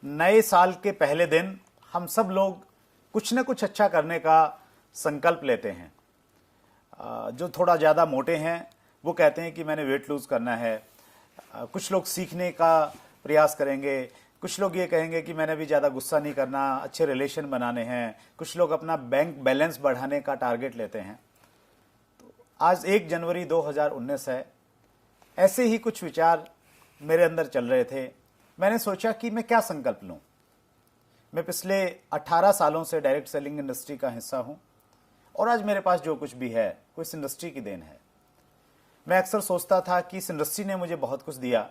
नए साल के पहले दिन हम सब लोग कुछ न कुछ अच्छा करने का संकल्प लेते हैं। जो थोड़ा ज़्यादा मोटे हैं वो कहते हैं कि मैंने वेट लूज़ करना है। कुछ लोग सीखने का प्रयास करेंगे, कुछ लोग ये कहेंगे कि मैंने भी ज़्यादा गुस्सा नहीं करना, अच्छे रिलेशन बनाने हैं। कुछ लोग अपना बैंक बैलेंस बढ़ाने का टारगेट लेते हैं। तो आज 1 जनवरी 2019 है। ऐसे ही कुछ विचार मेरे अंदर चल रहे थे। मैंने सोचा कि मैं क्या संकल्प लूं। मैं पिछले 18 सालों से डायरेक्ट सेलिंग इंडस्ट्री का हिस्सा हूं और आज मेरे पास जो कुछ भी है वो इस इंडस्ट्री की देन है। मैं अक्सर सोचता था कि इस इंडस्ट्री ने मुझे बहुत कुछ दिया,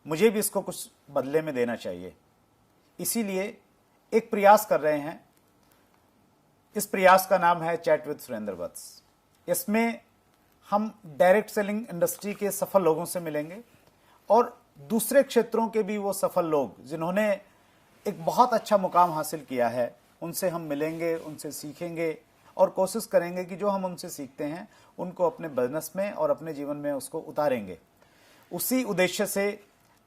मुझे भी इसको कुछ बदले में देना चाहिए। इसीलिए एक प्रयास कर रहे हैं। इस प्रयास का नाम है चैट विद सुरेंद्र वत्स। इसमें हम डायरेक्ट सेलिंग इंडस्ट्री के सफल लोगों से मिलेंगे और दूसरे क्षेत्रों के भी वो सफल लोग जिन्होंने एक बहुत अच्छा मुकाम हासिल किया है, उनसे हम मिलेंगे, उनसे सीखेंगे और कोशिश करेंगे कि जो हम उनसे सीखते हैं उनको अपने बिजनेस में और अपने जीवन में उसको उतारेंगे। उसी उद्देश्य से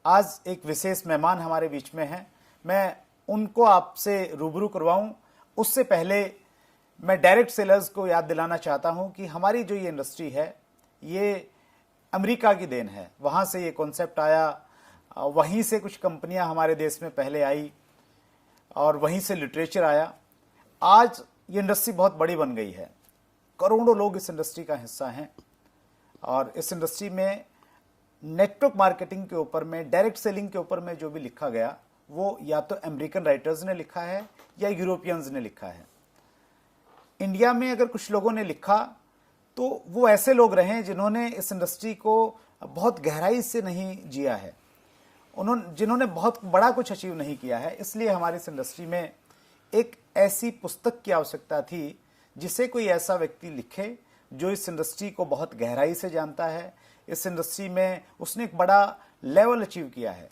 आज एक विशेष मेहमान हमारे बीच में हैं। मैं उनको आपसे रूबरू करवाऊं उससे पहले मैं डायरेक्ट सेलर्स को याद दिलाना चाहता हूं कि हमारी जो ये इंडस्ट्री है ये अमेरिका की देन है। वहाँ से ये कॉन्सेप्ट आया, वहीं से कुछ कंपनियां हमारे देश में पहले आई और वहीं से लिटरेचर आया। आज ये इंडस्ट्री बहुत बड़ी बन गई है, करोड़ों लोग इस इंडस्ट्री का हिस्सा हैं और इस इंडस्ट्री में नेटवर्क मार्केटिंग के ऊपर में, डायरेक्ट सेलिंग के ऊपर में जो भी लिखा गया वो या तो अमेरिकन राइटर्स ने लिखा है या यूरोपियंस ने लिखा है। इंडिया में अगर कुछ लोगों ने लिखा तो वो ऐसे लोग रहे हैं जिन्होंने इस इंडस्ट्री को बहुत गहराई से नहीं जिया है, जिन्होंने बहुत बड़ा कुछ अचीव नहीं किया है। इसलिए हमारी इस इंडस्ट्री में एक ऐसी पुस्तक की आवश्यकता थी जिसे कोई ऐसा व्यक्ति लिखे जो इस इंडस्ट्री को बहुत गहराई से जानता है, इस इंडस्ट्री में उसने एक बड़ा लेवल अचीव किया है।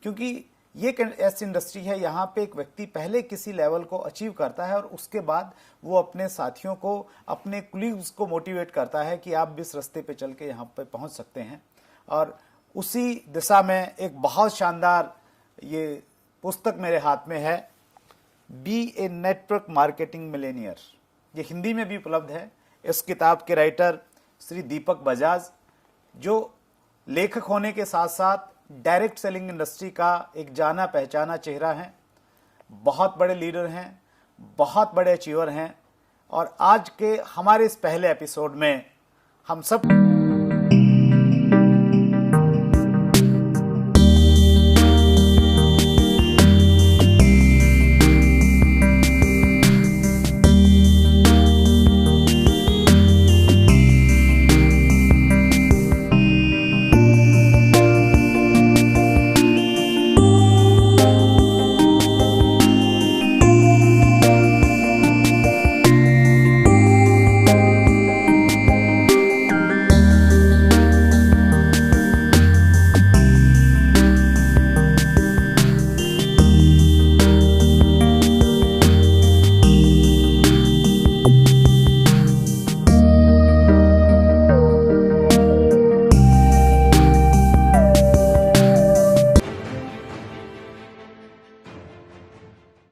क्योंकि ये ऐसी इंडस्ट्री है यहाँ पे एक व्यक्ति पहले किसी लेवल को अचीव करता है और उसके बाद वो अपने साथियों को, अपने कुलीग्स को मोटिवेट करता है कि आप भी इस रास्ते पे चल के यहाँ पे पहुँच सकते हैं। और उसी दिशा में एक बहुत शानदार ये पुस्तक मेरे हाथ में है, B a network marketing Millionaire. ये हिंदी में भी उपलब्ध है। इस किताब के राइटर श्री दीपक बजाज, जो लेखक होने के साथ साथ डायरेक्ट सेलिंग इंडस्ट्री का एक जाना पहचाना चेहरा है, बहुत बड़े लीडर हैं, बहुत बड़े अचीवर हैं। और आज के हमारे इस पहले एपिसोड में हम सब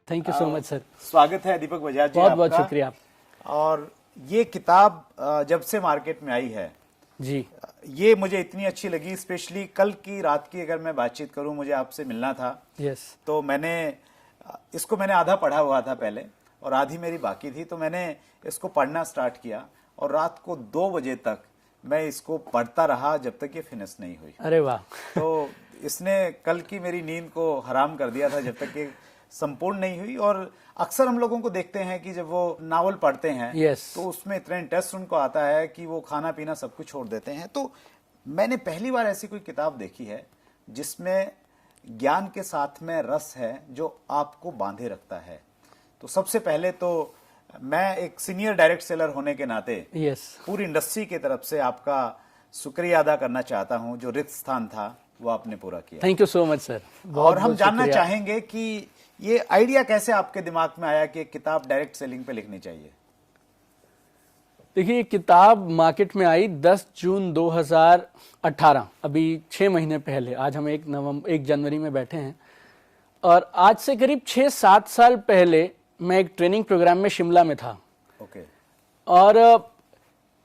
thank you so much sir. स्वागत है दीपक बजाज जी, बहुत बहुत आपका। शुक्रिया। और ये किताब जब से मार्केट में आई है जी, ये मुझे इतनी अच्छी लगी। स्पेशली कल की रात की अगर मैं बातचीत करूं, मुझे आपसे मिलना था। यस। तो मैंने आधा पढ़ा हुआ था पहले और आधी मेरी बाकी थी। तो मैंने इसको पढ़ना स्टार्ट किया और रात को 2 बजे तक मैं इसको पढ़ता रहा जब तक ये फिनिश नहीं हुई। अरे वाह। तो इसने कल की मेरी नींद को हराम कर दिया था जब तक ये संपूर्ण नहीं हुई। और अक्सर हम लोगों को देखते हैं कि जब वो नावल पढ़ते हैं तो उसमें इतना इंटरेस्ट उनको आता है कि वो खाना पीना सब कुछ छोड़ देते हैं। तो मैंने पहली बार ऐसी कोई किताब देखी है जिसमें ज्ञान के साथ में रस है जो आपको बांधे रखता है। तो सबसे पहले तो मैं एक सीनियर डायरेक्ट सेलर होने के नाते पूरी इंडस्ट्री की तरफ से आपका शुक्रिया अदा करना चाहता हूं। जो रिक्त स्थान था वो आपने पूरा किया। Thank you so much sir. और हम जानना चाहेंगे कि ये आइडिया कैसे आपके दिमाग में आया कि एक किताब डायरेक्ट सेलिंग पे लिखनी चाहिए? देखिए, किताब मार्केट में आई 10 जून 2018, अभी 6 महीने पहले। आज हम 1 जनवरी में बैठे हैं और आज से करीब 6-7 साल पहले मैं एक ट्रेनिंग प्रोग्राम में शिमला में था। ओके। और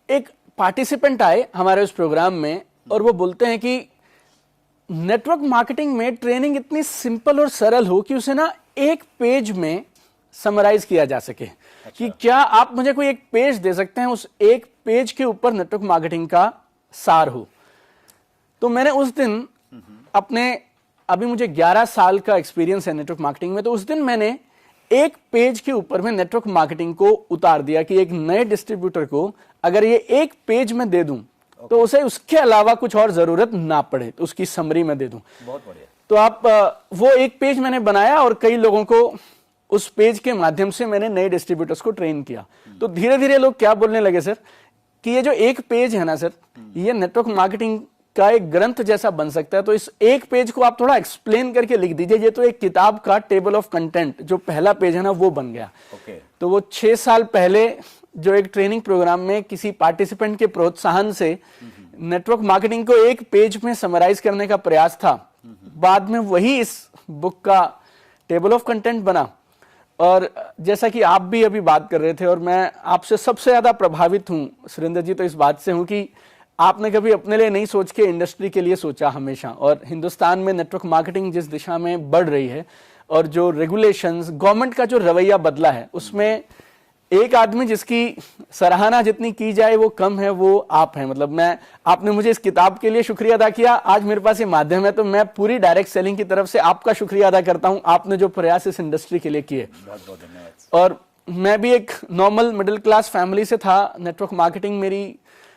एक पार्टिसिपेंट आए हमारे उस प्रोग्राम में और वो बोलते हैं कि नेटवर्क मार्केटिंग में ट्रेनिंग इतनी सिंपल और सरल हो कि उसे ना एक पेज में समराइज किया जा सके। कि क्या आप मुझे कोई एक पेज दे सकते हैं, उस एक पेज के ऊपर नेटवर्क मार्केटिंग का सार हो। तो मैंने उस दिन अपने, अभी मुझे 11 साल का एक्सपीरियंस है नेटवर्क मार्केटिंग में, तो उस दिन मैंने एक पेज के ऊपर में नेटवर्क मार्केटिंग को उतार दिया कि एक नए डिस्ट्रीब्यूटर को अगर ये एक पेज में दे दूं तो उसे उसके अलावा कुछ और जरूरत ना पड़े, तो उसकी समरी में दे दूं। बहुत बढ़िया। तो आप वो एक पेज मैंने बनाया और कई लोगों को उस पेज के माध्यम से मैंने नए डिस्ट्रीब्यूटर्स को ट्रेन किया। तो धीरे धीरे लोग क्या बोलने लगे सर कि ये जो एक पेज है ना सर, ये नेटवर्क मार्केटिंग का एक ग्रंथ जैसा बन सकता है। तो इस एक पेज को आप थोड़ा एक्सप्लेन करके लिख दीजिए। ये तो एक किताब का टेबल ऑफ कंटेंट जो पहला पेज है ना वो बन गया। तो वो 6 साल पहले जो एक ट्रेनिंग प्रोग्राम में किसी पार्टिसिपेंट के प्रोत्साहन से नेटवर्क मार्केटिंग को एक पेज में समराइज करने का प्रयास था, बाद में वही इस बुक का टेबल ऑफ कंटेंट बना। और जैसा कि आप भी अभी बात कर रहे थे और मैं आपसे सबसे ज्यादा प्रभावित हूं सुरेंद्र जी, तो इस बात से हूं कि आपने कभी अपने लिए नहीं सोच के इंडस्ट्री के लिए सोचा हमेशा। और हिंदुस्तान में नेटवर्क मार्केटिंग जिस दिशा में बढ़ रही है और जो रेगुलेशंस, गवर्नमेंट का जो रवैया बदला है, उसमें एक आदमी जिसकी सराहना जितनी की जाए वो कम है, वो आप हैं। मतलब आपने मुझे इस किताब के लिए शुक्रिया अदा किया, आज मेरे पास ये माध्यम है, तो मैं पूरी डायरेक्ट सेलिंग की तरफ से आपका शुक्रिया अदा करता हूं, आपने जो प्रयास इस इंडस्ट्री के लिए किए। बहुत बहुत धन्यवाद। और मैं भी एक नॉर्मल मिडिल क्लास फैमिली से था। नेटवर्क मार्केटिंग मेरी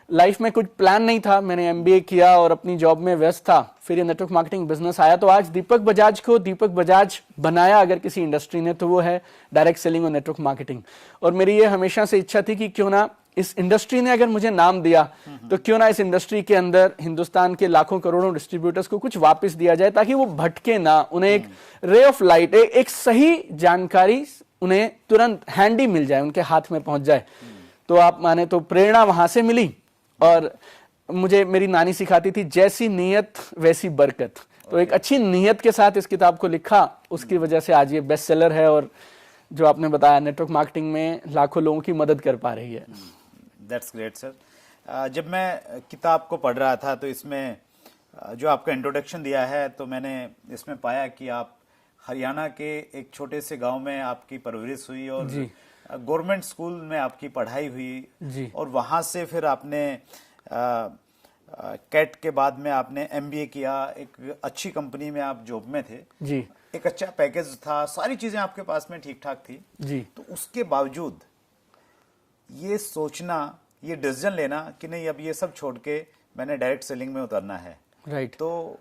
लाइफ में कुछ प्लान नहीं था। मैंने एमबीए किया और अपनी जॉब में व्यस्त था, फिर ये नेटवर्क मार्केटिंग बिजनेस आया। तो आज दीपक बजाज को दीपक बजाज बनाया अगर किसी इंडस्ट्री ने, तो वो है डायरेक्ट सेलिंग और नेटवर्क मार्केटिंग। और मेरी ये हमेशा से इच्छा थी कि क्यों ना इस इंडस्ट्री ने अगर मुझे नाम दिया तो क्यों ना इस इंडस्ट्री के अंदर हिंदुस्तान के लाखों करोड़ों डिस्ट्रीब्यूटर्स को कुछ वापस दिया जाए, ताकि वो भटके ना, उन्हें एक रे ऑफ लाइट, एक सही जानकारी उन्हें तुरंत हैंडी मिल जाए, उनके हाथ में पहुंच जाए। तो आप माने तो प्रेरणा वहां से मिली। और मुझे मेरी नानी सिखाती थी, जैसी नीयत वैसी बरकत। तो एक अच्छी नीयत के साथ इस किताब को लिखा, उसकी वजह से आज ये बेस्ट सेलर है और जो आपने बताया नेटवर्क मार्केटिंग में लाखों लोगों की मदद कर पा रही है। That's great sir. जब मैं किताब को पढ़ रहा था तो इसमें जो आपका इंट्रोडक्शन दिया है, तो मैंने इसमें पाया कि आप हरियाणा के एक छोटे से गांव में आपकी परवरिश हुई और गवर्नमेंट स्कूल में आपकी पढ़ाई हुई और वहां से फिर आपने कैट के बाद में आपने एमबीए किया, एक अच्छी कंपनी में आप जॉब में थे जी, एक अच्छा पैकेज था, सारी चीजें आपके पास में ठीक ठाक थी जी। तो उसके बावजूद ये सोचना, ये डिसीजन लेना कि नहीं अब ये सब छोड़ के मैंने डायरेक्ट सेलिंग में उतरना है, राइट। तो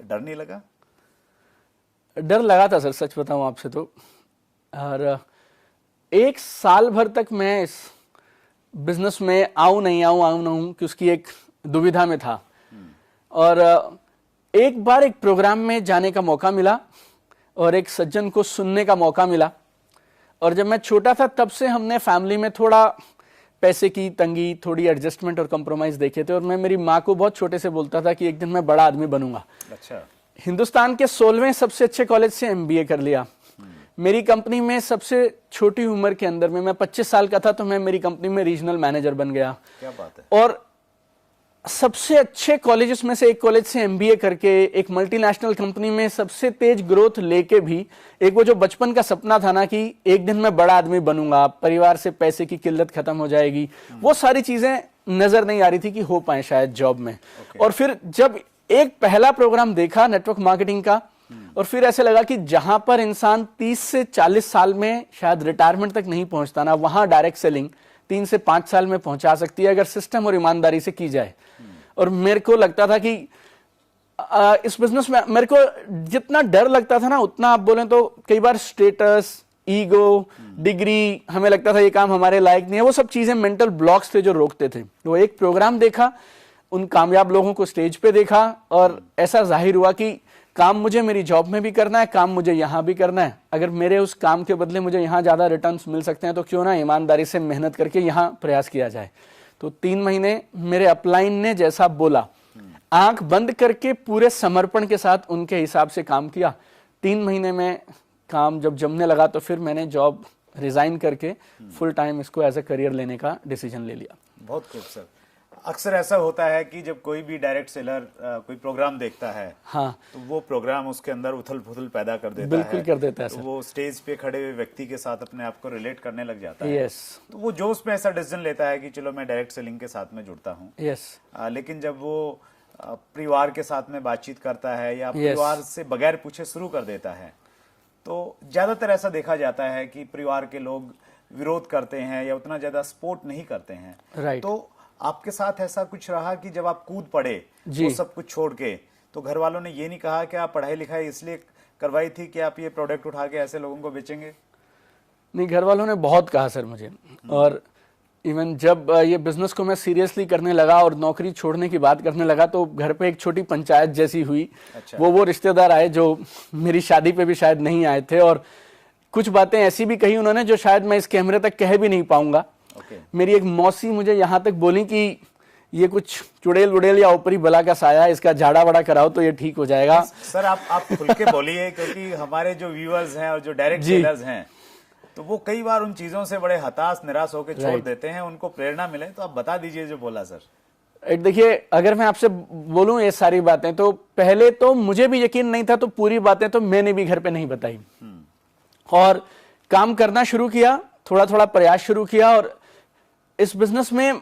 डर नहीं लगा? डर लगा था सर, सच बताऊं आपसे तो। और 1 साल भर तक मैं इस बिजनेस में आऊं नहीं आऊं कि उसकी एक दुविधा में था। और एक बार एक प्रोग्राम में जाने का मौका मिला और एक सज्जन को सुनने का मौका मिला। और जब मैं छोटा था तब से हमने फैमिली में थोड़ा पैसे की तंगी, थोड़ी एडजस्टमेंट और कंप्रोमाइज देखे थे। और मैं मेरी माँ को बहुत छोटे से बोलता था कि एक दिन मैं बड़ा आदमी बनूंगा। अच्छा। हिंदुस्तान के 16वें सबसे अच्छे कॉलेज से एमबीए कर लिया। मेरी कंपनी में सबसे छोटी उम्र के अंदर में, मैं 25 साल का था तो मैं मेरी कंपनी में रीजनल मैनेजर बन गया। क्या बात है। और सबसे अच्छे कॉलेजेस में से एक कॉलेज से एमबीए करके एक मल्टीनेशनल कंपनी में सबसे तेज ग्रोथ लेके भी एक वो जो बचपन का सपना था ना कि एक दिन मैं बड़ा आदमी बनूंगा, परिवार से पैसे की किल्लत खत्म हो जाएगी, वो सारी चीजें नजर नहीं आ रही थी कि हो पाए शायद जॉब में। और फिर जब एक पहला प्रोग्राम देखा नेटवर्क मार्केटिंग का, और फिर ऐसे लगा कि जहां पर इंसान 30 से 40 साल में शायद रिटायरमेंट तक नहीं पहुंचता ना, वहां डायरेक्ट सेलिंग 3 से 5 साल में पहुंचा सकती है अगर सिस्टम और ईमानदारी से की जाए। और मेरे को लगता था कि इस बिजनेस में मेरे को जितना डर लगता था ना, उतना आप बोलें तो कई बार स्टेटस, ईगो, डिग्री, हमें लगता था ये काम हमारे लायक नहीं है, वो सब चीजें मेंटल ब्लॉक्स थे जो रोकते थे। वो एक प्रोग्राम देखा, उन कामयाब लोगों को स्टेज पे देखा और ऐसा जाहिर हुआ कि काम मुझे मेरी जॉब में भी करना है, काम मुझे यहां भी करना है। अगर मेरे उस काम के बदले मुझे यहां ज्यादा रिटर्न्स मिल सकते हैं तो क्यों ना ईमानदारी से मेहनत करके यहां प्रयास किया जाए। तो 3 महीने मेरे अपलाइन ने जैसा बोला, आंख बंद करके पूरे समर्पण के साथ उनके हिसाब से काम किया। 3 महीने में काम जब जमने लगा तो फिर मैंने जॉब रिजाइन करके फुल टाइम इसको एज ए करियर लेने का डिसीजन ले लिया। बहुत खूब सर। अक्सर ऐसा होता है कि जब कोई भी डायरेक्ट सेलर कोई प्रोग्राम देखता है, हाँ, तो वो प्रोग्राम उसके अंदर उथल पुथल पैदा कर देता है। बिल्कुल कर देता है तो सर। वो स्टेज पे खड़े हुए व्यक्ति के साथ अपने आप को रिलेट करने लग जाता है। यस, तो वो जोश में ऐसा डिसीजन लेता है कि चलो मैं डायरेक्ट सेलिंग के साथ में जुड़ता हूँ। यस, लेकिन जब वो परिवार के साथ में बातचीत करता है या परिवार से बगैर पूछे शुरू कर देता है, तो ज्यादातर ऐसा देखा जाता है कि परिवार के लोग विरोध करते हैं या उतना ज्यादा सपोर्ट नहीं करते हैं। राइट। तो आपके साथ ऐसा कुछ रहा कि जब आप कूद पड़े वो सब कुछ छोड़ के, तो घर वालों ने ये नहीं कहा कि आप पढ़ाई लिखाई इसलिए करवाई थी कि आप ये प्रोडक्ट उठा के ऐसे लोगों को बेचेंगे? नहीं, घर वालों ने बहुत कहा सर मुझे। और इवन जब ये बिजनेस को मैं सीरियसली करने लगा और नौकरी छोड़ने की बात करने लगा तो घर पे एक छोटी पंचायत जैसी हुई। अच्छा। वो रिश्तेदार आए जो मेरी शादी पे भी शायद नहीं आए थे, और कुछ बातें ऐसी भी कही उन्होंने जो शायद मैं इस कैमरे तक कह भी नहीं पाऊंगा। मेरी एक मौसी मुझे यहाँ तक बोली कि ये कुछ चुड़ैल उड़ेल या ऊपरी बला का साया है, इसका झाड़ा बड़ा कराओ तो ये ठीक हो जाएगा। सर आप खुल के बोलिए, क्योंकि हमारे जो व्यूअर्स हैं और जो डायरेक्ट सेलर्स हैं, तो वो कई बार उन चीजों से बड़े हताश निराश होकर छोड़ देते हैं, उनको प्रेरणा मिले। तो आप बता दीजिए जो बोला सर। देखिए, अगर मैं आपसे बोलूं ये सारी बातें, तो पहले तो मुझे भी यकीन नहीं था, तो पूरी बातें तो मैंने भी घर पे नहीं बताई और काम करना शुरू किया, थोड़ा थोड़ा प्रयास शुरू किया। और इस बिजनेस में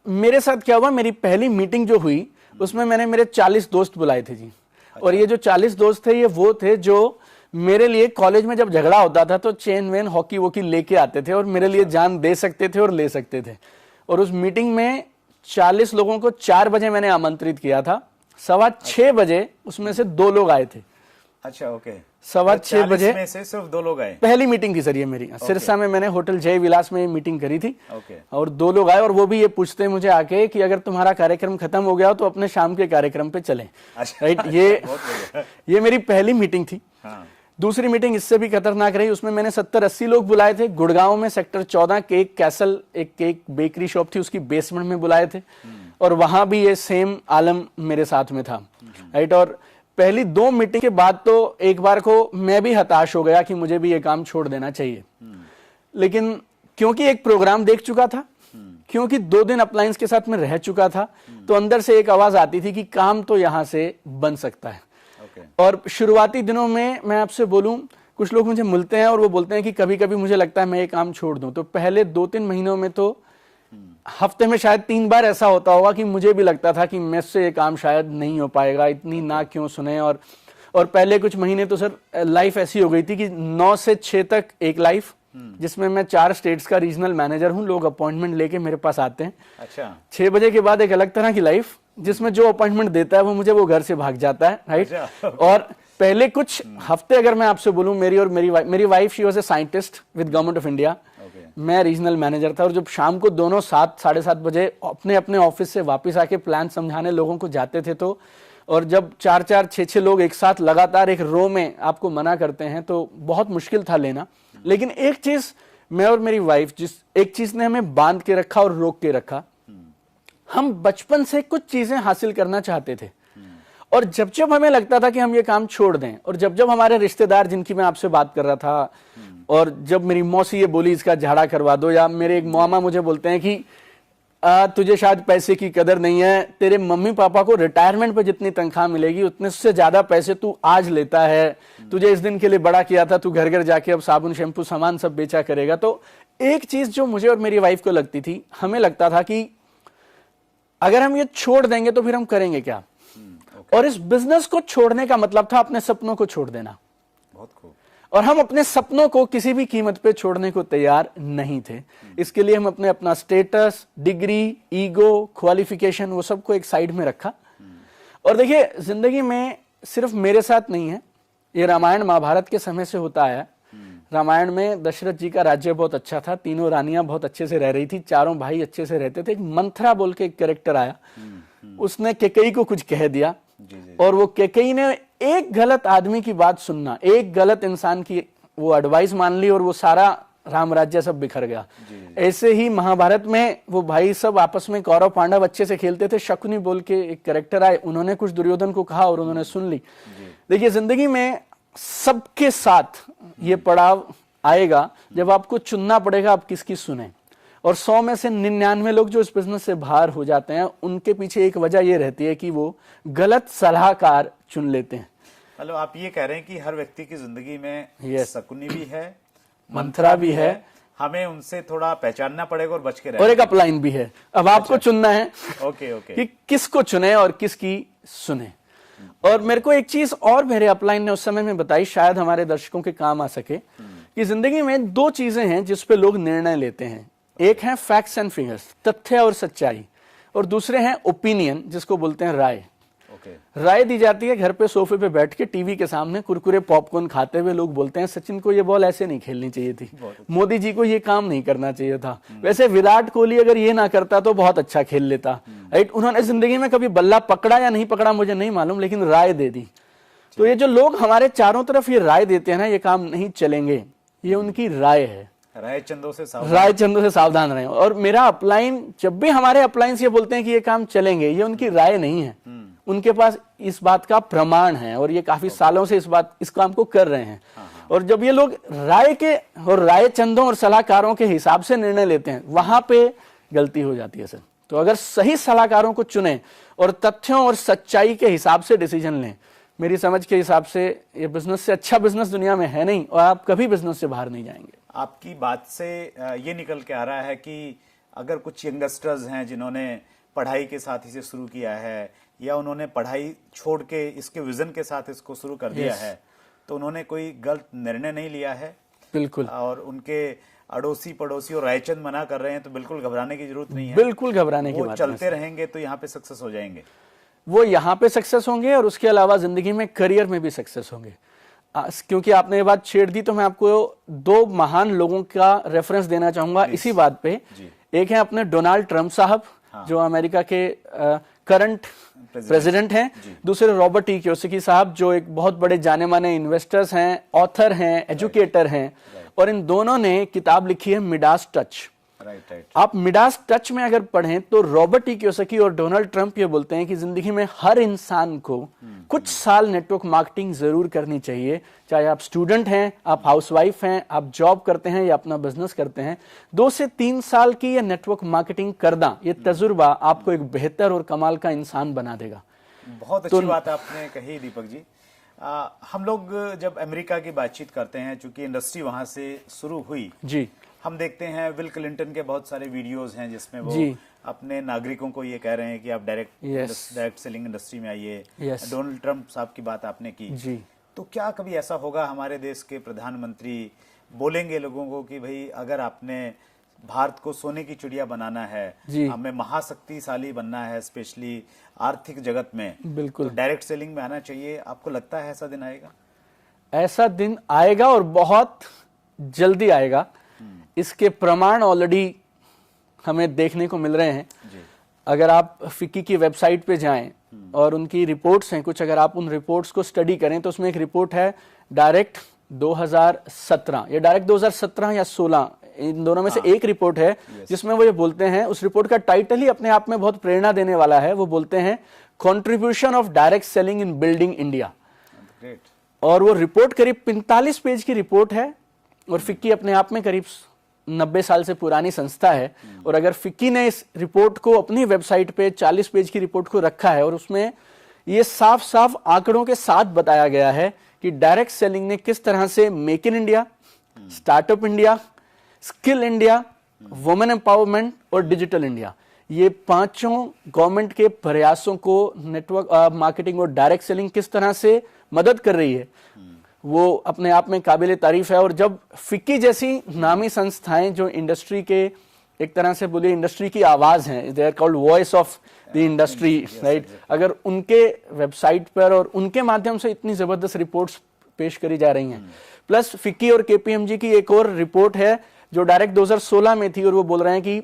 मेरे साथ क्या हुआ, मेरी पहली मीटिंग जो हुई उसमें मैंने मेरे 40 दोस्त बुलाए थे जी। अच्छा। और ये जो 40 दोस्त थे, ये वो थे जो मेरे लिए कॉलेज में जब झगड़ा होता था तो चेन वेन हॉकी वॉकी लेके आते थे और मेरे लिए जान दे सकते थे और ले सकते थे। और उस मीटिंग में 40 लोगों को 4 बजे मैंने आमंत्रित किया था। 6:15 बजे उसमें से 2 लोग आए थे। अच्छा, ओके। 6:15 बजे में से सिर्फ 2 लोग आए? पहली मीटिंग थी सर ये मेरी। सिरसा में मैंने होटल जय विलास में ये मीटिंग करी थी। ओके। और 2 लोग आए और वो भी ये पूछते मुझे आके कि अगर तुम्हारा कार्यक्रम खत्म हो गया हो तो अपने शाम के कार्यक्रम पे चलें। अच्छा, राइट। ये मेरी पहली मीटिंग थी। हाँ। दूसरी मीटिंग इससे भी खतरनाक रही। उसमें मैंने 70-80 लोग बुलाए थे। गुड़गांव में सेक्टर 14 केक कैसल एक केक बेकरी शॉप थी, उसकी बेसमेंट में बुलाए थे और वहां भी ये सेम आलम मेरे साथ में था। राइट। और पहली 2 मीटिंग के बाद तो एक बार को मैं भी हताश हो गया कि मुझे भी ये काम छोड़ देना चाहिए। लेकिन क्योंकि एक प्रोग्राम देख चुका था, क्योंकि 2 दिन अपलायंस के साथ में रह चुका था, तो अंदर से एक आवाज आती थी कि काम तो यहां से बन सकता है। और शुरुआती दिनों में मैं आपसे बोलूं, कुछ लोग मुझे मिलते हैं और वो बोलते हैं कि कभी कभी मुझे लगता है मैं ये काम छोड़ दूं। तो पहले 2-3 महीनों में तो हफ्ते में शायद 3 बार ऐसा होता होगा कि मुझे भी लगता था कि मुझसे ये काम शायद नहीं हो पाएगा, इतनी ना क्यों सुने। और पहले कुछ महीने तो सर लाइफ ऐसी हो गई थी कि 9 से 6 तक एक लाइफ, जिसमें मैं 4 स्टेट्स का रीजनल मैनेजर हूं। लोग अपॉइंटमेंट लेके मेरे पास आते हैं। अच्छा। 6 बजे के बाद एक अलग तरह की लाइफ, जिसमें जो अपॉइंटमेंट देता है वो घर से भाग जाता है। राइट। और पहले कुछ हफ्ते अगर मैं आपसे बोलूं, मेरी wife she was a scientist with government of India, मैं रीजनल मैनेजर था। और जब शाम को दोनों 7-7:30 बजे अपने अपने ऑफिस से वापस आके प्लान समझाने लोगों को जाते थे, तो और जब 4-4, 6-6 लोग एक साथ लगातार एक रो में आपको मना करते हैं तो बहुत मुश्किल था लेना। लेकिन एक चीज मैं और मेरी वाइफ, एक चीज ने हमें बांध के रखा और रोक के रखा, हम बचपन से कुछ चीजें हासिल करना चाहते थे। और जब जब हमें लगता था कि हम ये काम छोड़ दें, और जब जब हमारे रिश्तेदार जिनकी मैं आपसे बात कर रहा था, और जब मेरी मौसी ये बोली इसका झाड़ा करवा दो, या मेरे एक मामा मुझे बोलते हैं कि तुझे शायद पैसे की कदर नहीं है, तेरे मम्मी पापा को रिटायरमेंट पे जितनी तनख्वाह मिलेगी उतने से ज्यादा पैसे तू आज लेता है, तुझे इस दिन के लिए बड़ा किया था, तू घर घर जाके अब साबुन शैम्पू सामान सब बेचा करेगा। तो एक चीज जो मुझे और मेरी वाइफ को लगती थी, हमें लगता था कि अगर हम ये छोड़ देंगे तो फिर हम करेंगे क्या। और इस बिजनेस को छोड़ने का मतलब था अपने सपनों को छोड़ देना। बहुत खूब। और हम अपने सपनों को किसी भी कीमत पे छोड़ने को तैयार नहीं थे। इसके लिए हम अपना स्टेटस, डिग्री, ईगो, क्वालिफिकेशन, वो सबको एक साइड में रखा। और देखिए, जिंदगी में सिर्फ मेरे साथ नहीं है, ये रामायण महाभारत के समय से होता है। रामायण में दशरथ जी का राज्य बहुत अच्छा था, तीनों रानियां बहुत अच्छे से रह रही थी, चारों भाई अच्छे से रहते थे। एक मंथरा बोल के एक कैरेक्टर आया, उसने कैकेयी को कुछ कह दिया, और वो कैकेयी ने एक गलत आदमी की बात सुनना, एक गलत इंसान की वो एडवाइस मान ली, और वो सारा राम राज्य सब बिखर गया। ऐसे ही महाभारत में वो भाई सब आपस में कौरव पांडव अच्छे से खेलते थे, शकुनी बोल के एक कैरेक्टर आए, उन्होंने कुछ दुर्योधन को कहा और उन्होंने सुन ली। देखिए, जिंदगी में सबके साथ ये पड़ाव आएगा जब आपको चुनना पड़ेगा आप किसकी सुने। और 100 में से 99 लोग जो इस बिजनेस से बाहर हो जाते हैं, उनके पीछे एक वजह ये रहती है कि वो गलत सलाहकार चुन लेते हैं। मतलब आप ये कह रहे हैं कि हर व्यक्ति की जिंदगी में शकुनी भी है, मंत्रा भी है, हमें उनसे थोड़ा पहचानना पड़ेगा और बच के और रहना। एक अपलाइन भी है। अब आपको चुनना है ओके कि किसको चुने और किसकी सुने। और मेरे को एक चीज और मेरे अपलाइन ने उस समय में बताई, शायद हमारे दर्शकों के काम आ सके, कि जिंदगी में 2 चीजें हैं जिस पे लोग निर्णय लेते हैं। एक है फैक्ट्स एंड फिगर्स, तथ्य और सच्चाई, और दूसरे हैं ओपिनियन, जिसको बोलते हैं राय। राय दी जाती है घर पे सोफे पे बैठ के, टीवी के सामने कुरकुरे पॉपकॉर्न खाते हुए। लोग बोलते हैं सचिन को ये बॉल ऐसे नहीं खेलनी चाहिए थी, मोदी जी को ये काम नहीं करना चाहिए था, वैसे विराट कोहली अगर ये ना करता तो बहुत अच्छा खेल लेता, राइट। उन्होंने जिंदगी में कभी बल्ला पकड़ा या नहीं पकड़ा मुझे नहीं मालूम, लेकिन राय दे दी। तो ये जो लोग हमारे चारों तरफ ये राय देते हैं ना, ये काम नहीं चलेंगे, ये उनकी राय है। राय चंदों से सावधान रहें। और मेरा अपलाइन, जब भी हमारे अपलाइन ये बोलते हैं कि ये काम चलेंगे, ये उनकी राय नहीं है, उनके पास इस बात का प्रमाण है और ये काफी सालों से इस काम को कर रहे हैं। और जब ये लोग राय के और राय चंदों और सलाहकारों के हिसाब से निर्णय लेते हैं, वहां पे गलती हो जाती है सर। तो अगर सही सलाहकारों को चुने और तथ्यों और सच्चाई के हिसाब से डिसीजन लें, मेरी समझ के हिसाब से ये बिजनेस से अच्छा बिजनेस दुनिया में है नहीं, और आप कभी बिजनेस से बाहर नहीं जाएंगे। आपकी बात से ये निकल के आ रहा है कि अगर कुछ यंगस्टर्स हैं जिन्होंने पढ़ाई के साथ इसे शुरू किया है, या उन्होंने पढ़ाई छोड़ के इसके विजन के साथ इसको शुरू कर दिया है, तो उन्होंने कोई गलत निर्णय नहीं लिया है। बिल्कुल। और उनके अड़ोसी पड़ोसी और रायचंद मना कर रहे हैं तो बिल्कुल घबराने की जरूरत नहीं है। बिल्कुल घबराने की बात नहीं। चलते रहेंगे तो यहाँ पे सक्सेस हो जाएंगे। वो यहाँ पे सक्सेस होंगे और उसके अलावा जिंदगी में करियर में भी सक्सेस होंगे। क्योंकि आपने ये बात छेड़ दी तो मैं आपको 2 महान लोगों का रेफरेंस देना चाहूंगा इसी बात पे। एक है अपने डोनाल्ड ट्रंप साहब, जो अमेरिका के करंट प्रेसिडेंट हैं। दूसरे रॉबर्ट टी कियोसाकी साहब, जो एक बहुत बड़े जाने माने इन्वेस्टर्स हैं, ऑथर हैं, एजुकेटर हैं, और इन दोनों ने किताब लिखी है मिडास टच। आप मिडास टच में अगर पढ़ें तो रॉबर्ट टी कियोसाकी और डोनाल्ड ट्रंप ये बोलते हैं कि जिंदगी में हर इंसान को कुछ साल नेटवर्क मार्केटिंग जरूर करनी चाहिए। चाहे आप स्टूडेंट हैं, आप हाउसवाइफ हैं, आप जॉब करते हैं या अपना बिजनेस करते हैं, 2 से 3 साल की ये नेटवर्क मार्केटिंग करना, ये तजुर्बा आपको एक बेहतर और कमाल का इंसान बना देगा। बहुत अच्छी बात आपने कही दीपक जी। हम लोग जब अमेरिका की बातचीत करते हैं, चूंकि इंडस्ट्री वहां से शुरू हुई जी, हम देखते हैं विल क्लिंटन के बहुत सारे वीडियोस हैं जिसमें वो अपने नागरिकों को ये कह रहे हैं कि आप डायरेक्ट सेलिंग इंडस्ट्री में आइए। डोनाल्ड ट्रंप साहब की बात आपने की जी। तो क्या कभी ऐसा होगा हमारे देश के प्रधानमंत्री बोलेंगे लोगों को कि भाई अगर आपने भारत को सोने की चिड़िया बनाना है, हमें महाशक्तिशाली बनना है, स्पेशली आर्थिक जगत में, बिल्कुल तो डायरेक्ट सेलिंग में आना चाहिए? आपको लगता है ऐसा दिन आएगा? ऐसा दिन आएगा और बहुत जल्दी आएगा। इसके प्रमाण ऑलरेडी हमें देखने को मिल रहे हैं। अगर आप फिक्की की वेबसाइट पे जाएं और उनकी रिपोर्ट्स हैं कुछ, अगर आप उन रिपोर्ट्स को स्टडी करें तो उसमें एक रिपोर्ट है डायरेक्ट 2017 या डायरेक्ट 2017 या 16, इन दोनों में से एक रिपोर्ट है जिसमें वो ये बोलते हैं, उस रिपोर्ट का टाइटल ही अपने आप में बहुत प्रेरणा देने वाला है। वो बोलते हैं contribution of direct selling in building India. और वो रिपोर्ट करीब 45 पेज की रिपोर्ट है, और फिक्की अपने आप में करीब 90 साल से पुरानी संस्था है। और अगर फिक्की ने इस रिपोर्ट को अपनी वेबसाइट पे 40 पेज की रिपोर्ट को रखा है, और उसमें ये साफ साफ आंकड़ों के साथ बताया गया है कि डायरेक्ट सेलिंग ने किस तरह से make in India, startup India, skill India, women empowerment और डिजिटल इंडिया, ये 5 गवर्नमेंट के प्रयासों को नेटवर्क मार्केटिंग और डायरेक्ट सेलिंग किस तरह से मदद कर रही है, वो अपने आप में काबिले तारीफ है। और जब फिक्की जैसी नामी संस्थाएं जो इंडस्ट्री के एक तरह से बोले इंडस्ट्री की आवाज हैं, they are called voice of the industry, right, अगर उनके वेबसाइट पर और उनके माध्यम से इतनी जबरदस्त रिपोर्ट्स पेश करी जा रही हैं, प्लस फिक्की और केपीएमजी की एक और रिपोर्ट है जो डायरेक्ट 2016 में थी, और वो बोल रहे हैं कि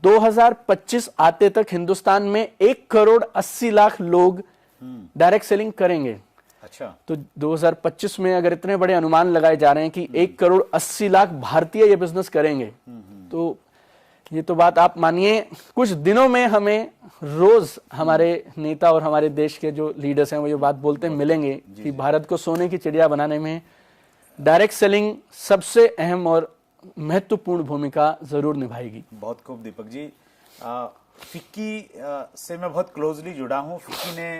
2025 आते तक हिंदुस्तान में 1,80,00,000 लोग डायरेक्ट सेलिंग करेंगे। अच्छा, तो 2025 में अगर इतने बड़े अनुमान लगाए जा रहे हैं कि 1,80,00,000 भारतीय ये बिजनेस करेंगे, तो ये तो बात आप मानिए कुछ दिनों में हमें रोज हमारे नेता और हमारे देश के जो लीडर्स हैं वो ये बात बोलते हैं मिलेंगे कि भारत को सोने की चिड़िया बनाने में डायरेक्ट सेलिंग सबसे अहम और महत्वपूर्ण भूमिका जरूर निभाएगी। बहुत खूब दीपक जी। फिक्की से मैं बहुत क्लोजली जुड़ा हूं। फिक्की ने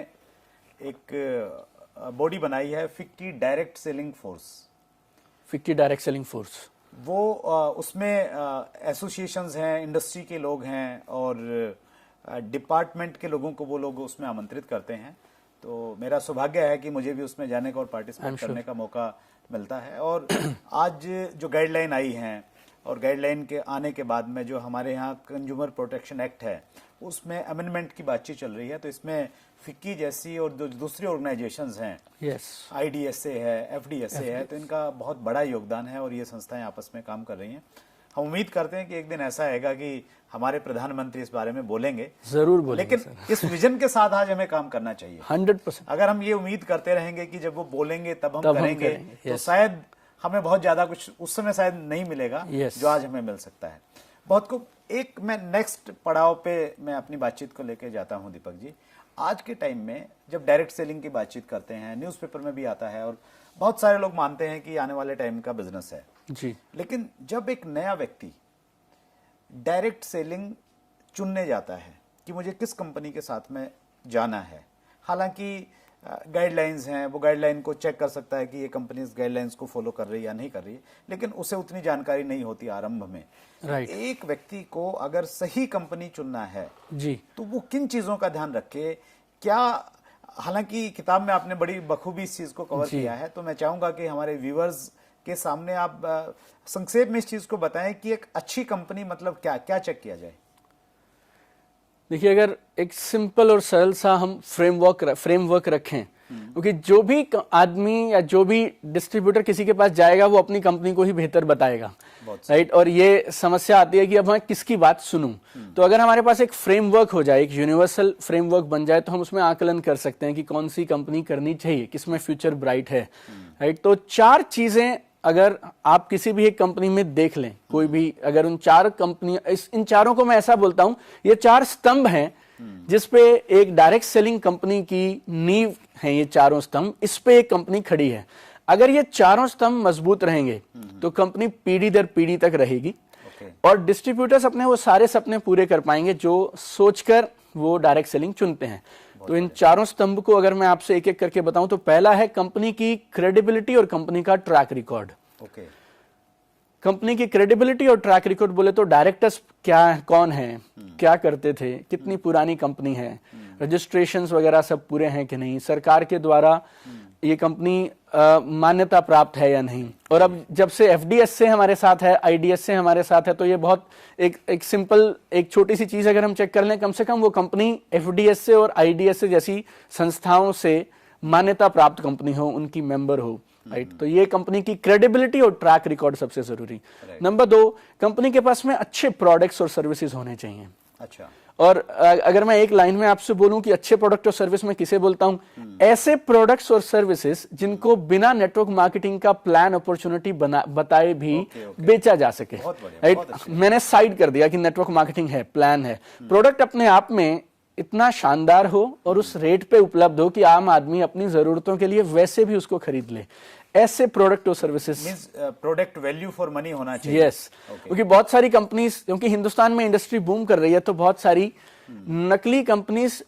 एक बॉडी बनाई है, FICCI direct selling force. FICCI direct selling force, वो उसमें एसोसिएशंस हैं, इंडस्ट्री के लोग हैं और डिपार्टमेंट के लोगों को वो लोग उसमें आमंत्रित करते हैं। तो मेरा सौभाग्य है कि मुझे भी उसमें जाने का और पार्टिसिपेट करने का मौका मिलता है। और आज जो गाइडलाइन आई हैं और गाइडलाइन के आने के बाद में जो हमारे यहाँ कंज्यूमर प्रोटेक्शन एक्ट है उसमें अमेंडमेंट की बातचीत चल रही है। तो इसमें फिक्की जैसी और जो दूसरी ऑर्गेनाइजेशंस हैं, IDSA है, FDSA है, तो इनका बहुत बड़ा योगदान है और ये संस्थाएं आपस में काम कर रही हैं। हम उम्मीद करते हैं कि एक दिन ऐसा आएगा कि हमारे प्रधानमंत्री इस बारे में बोलेंगे, जरूर बोलेंगे। लेकिन इस विजन के साथ आज हमें काम करना चाहिए 100%। अगर हम ये उम्मीद करते रहेंगे कि जब वो बोलेंगे तब हम करेंगे तो शायद हमें बहुत ज्यादा कुछ उस समय शायद नहीं मिलेगा जो आज हमें मिल सकता है। बहुत को एक मैं नेक्स्ट पड़ाव पे मैं अपनी बातचीत को लेके जाता हूं दीपक जी। आज के टाइम में जब डायरेक्ट सेलिंग की बातचीत करते हैं, न्यूज़पेपर में भी आता है और बहुत सारे लोग मानते हैं कि आने वाले टाइम का बिजनेस है जी। लेकिन जब एक नया व्यक्ति डायरेक्ट सेलिंग चुनने जाता है कि मुझे किस कंपनी के साथ में जाना है, हालांकि गाइडलाइंस हैं, वो गाइडलाइन को चेक कर सकता है कि ये कंपनी इस गाइडलाइंस को फॉलो कर रही है या नहीं कर रही है, लेकिन उसे उतनी जानकारी नहीं होती आरंभ में। एक व्यक्ति को अगर सही कंपनी चुनना है जी तो वो किन चीजों का ध्यान रखे? क्या, हालांकि किताब में आपने बड़ी बखूबी इस चीज को कवर किया है, तो मैं चाहूंगा कि हमारे व्यूअर्स के सामने आप संक्षेप में इस चीज को बताएं कि एक अच्छी कंपनी मतलब क्या क्या चेक किया जाए। देखिए, अगर एक सिंपल और सरल सा हम फ्रेमवर्क रखें, क्योंकि जो भी आदमी या जो भी डिस्ट्रीब्यूटर किसी के पास जाएगा वो अपनी कंपनी को ही बेहतर बताएगा, राइट। और ये समस्या आती है कि अब मैं किसकी बात सुनूं। तो अगर हमारे पास एक फ्रेमवर्क हो जाए, एक यूनिवर्सल फ्रेमवर्क बन जाए, तो हम उसमें आकलन कर सकते हैं कि कौन सी कंपनी करनी चाहिए, किसमें फ्यूचर ब्राइट है, राइट। तो 4 चीजें अगर आप किसी भी एक कंपनी में देख लें, कोई भी अगर उन 4 कंपनी, इन चारों को मैं ऐसा बोलता हूं, ये 4 स्तंभ हैं जिसपे एक डायरेक्ट सेलिंग कंपनी की नींव है। ये चारों स्तंभ, इस पे एक कंपनी खड़ी है। अगर ये चारों स्तंभ मजबूत रहेंगे तो कंपनी पीढ़ी दर पीढ़ी तक रहेगी और डिस्ट्रीब्यूटर्स अपने वो सारे सपने पूरे कर पाएंगे जो सोचकर वो डायरेक्ट सेलिंग चुनते हैं। तो इन चारों स्तंभ को अगर मैं आपसे एक एक करके बताऊं, तो पहला है कंपनी की क्रेडिबिलिटी और कंपनी का ट्रैक रिकॉर्ड। कंपनी की क्रेडिबिलिटी और ट्रैक रिकॉर्ड बोले तो डायरेक्टर्स कौन है, क्या करते थे, कितनी पुरानी कंपनी है, रजिस्ट्रेशंस वगैरह सब पूरे हैं कि नहीं, सरकार के द्वारा ये कंपनी मान्यता प्राप्त है या नहीं। और अब जब से FDS से हमारे साथ है, IDS से हमारे साथ है, तो ये बहुत एक सिंपल एक छोटी सी चीज अगर हम चेक कर लें, कम से कम वो कंपनी FDS से और IDS से जैसी संस्थाओं से मान्यता प्राप्त कंपनी हो, उनकी मेंबर हो, राइट। तो ये कंपनी की क्रेडिबिलिटी और ट्रैक रिकॉर्ड सबसे जरूरी। नंबर 2, कंपनी के पास में अच्छे प्रोडक्ट्स और सर्विसेज होने चाहिए। अच्छा। और अगर मैं एक लाइन में आपसे बोलूं कि अच्छे प्रोडक्ट और सर्विस में किसे बोलता हूं, ऐसे प्रोडक्ट्स और सर्विसेज जिनको बिना नेटवर्क मार्केटिंग का प्लान अपॉर्चुनिटी बताए भी बेचा जा सके, राइट। मैंने साइड कर दिया कि नेटवर्क मार्केटिंग है, प्लान है, प्रोडक्ट अपने आप में इतना शानदार हो और उस रेट पे उपलब्ध हो कि आम आदमी अपनी जरूरतों के लिए वैसे भी उसको खरीद ले। ऐसे प्रोडक्ट और services, product value for money होना चाहिए। यस, क्योंकि बहुत सारी कंपनीज, क्योंकि हिंदुस्तान में इंडस्ट्री बूम कर रही है, तो बहुत सारी नकली कंपनीज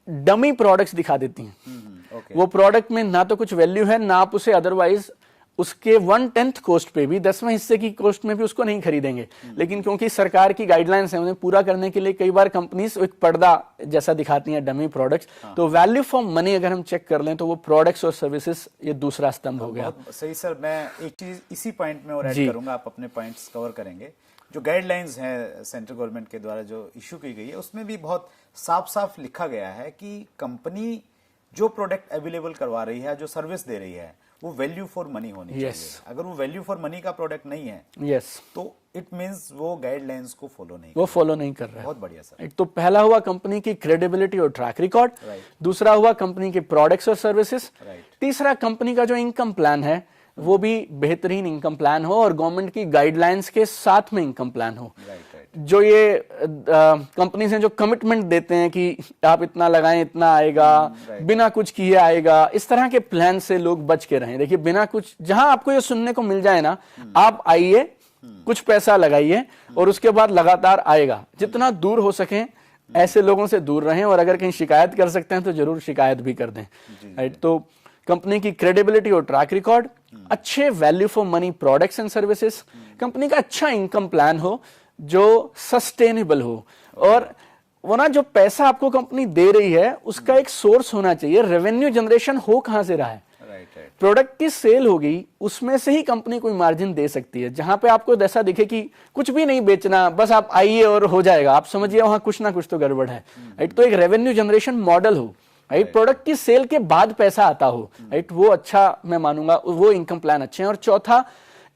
डमी प्रोडक्ट्स दिखा देती हैं। वो प्रोडक्ट में ना तो कुछ वैल्यू है, ना आप उसे अदरवाइज उसके 1/10 कॉस्ट पे भी, 10वें हिस्से की कॉस्ट में भी उसको नहीं खरीदेंगे। लेकिन क्योंकि सरकार की गाइडलाइंस है, उन्हें पूरा करने के लिए कई बार कंपनीज एक पर्दा जैसा दिखाती हैं, डमी प्रोडक्ट्स। तो वैल्यू फॉर मनी अगर हम चेक कर लें तो वो प्रोडक्ट्स और सर्विसेज, ये दूसरा स्तंभ हो गया। सही सर, मैं एक चीज इसी पॉइंट में और ऐड करूंगा, आप अपने पॉइंट्स कवर करेंगे। जो गाइडलाइंस हैं सेंट्रल गवर्नमेंट के द्वारा जो इश्यू की गई है, उसमें भी बहुत साफ साफ लिखा गया है कि कंपनी जो प्रोडक्ट अवेलेबल करवा रही है, जो सर्विस दे रही है, वो वैल्यू फॉर मनी होनी चाहिए। अगर वो वैल्यू फॉर मनी का प्रोडक्ट नहीं है, तो इट मींस वो गाइडलाइंस को फॉलो नहीं कर रहा है। बहुत बढ़िया सर। तो पहला हुआ कंपनी की क्रेडिबिलिटी और ट्रैक रिकॉर्ड, दूसरा हुआ कंपनी के प्रोडक्ट्स और सर्विसेज, तीसरा कंपनी का जो इनकम प्लान है, वो भी बेहतरीन इनकम प्लान हो और गवर्नमेंट की गाइडलाइंस के साथ में इनकम प्लान हो। जो ये कंपनी से जो कमिटमेंट देते हैं कि आप इतना लगाएं इतना आएगा, बिना कुछ किए आएगा, इस तरह के प्लान से लोग बच के रहें। देखिए बिना कुछ, जहां आपको ये सुनने को मिल जाए ना, आप आइए, कुछ पैसा लगाइए और उसके बाद लगातार आएगा। जितना दूर हो सके ऐसे लोगों से दूर रहें, और अगर कहीं शिकायत कर सकते हैं तो जरूर शिकायत भी कर दें। राइट, तो कंपनी की क्रेडिबिलिटी और ट्रैक रिकॉर्ड, अच्छे value for money products and services, company का अच्छा इनकम प्लान हो जो सस्टेनेबल हो, और वो ना जो पैसा आपको कंपनी दे रही है उसका एक सोर्स होना चाहिए। रेवेन्यू जनरेशन हो कहां से रहा है, प्रोडक्ट की सेल होगी, उसमें से ही कंपनी कोई मार्जिन दे सकती है। जहां पे आपको ऐसा दिखे कि कुछ भी नहीं बेचना, बस आप आइए और हो जाएगा, आप समझिए वहां कुछ ना कुछ तो गड़बड़ है। राइट, तो एक रेवेन्यू जनरेशन मॉडल हो, राइट, प्रोडक्ट की सेल के बाद पैसा आता हो, राइट, वो अच्छा मैं मानूंगा, वो इनकम प्लान अच्छे हैं। और चौथा,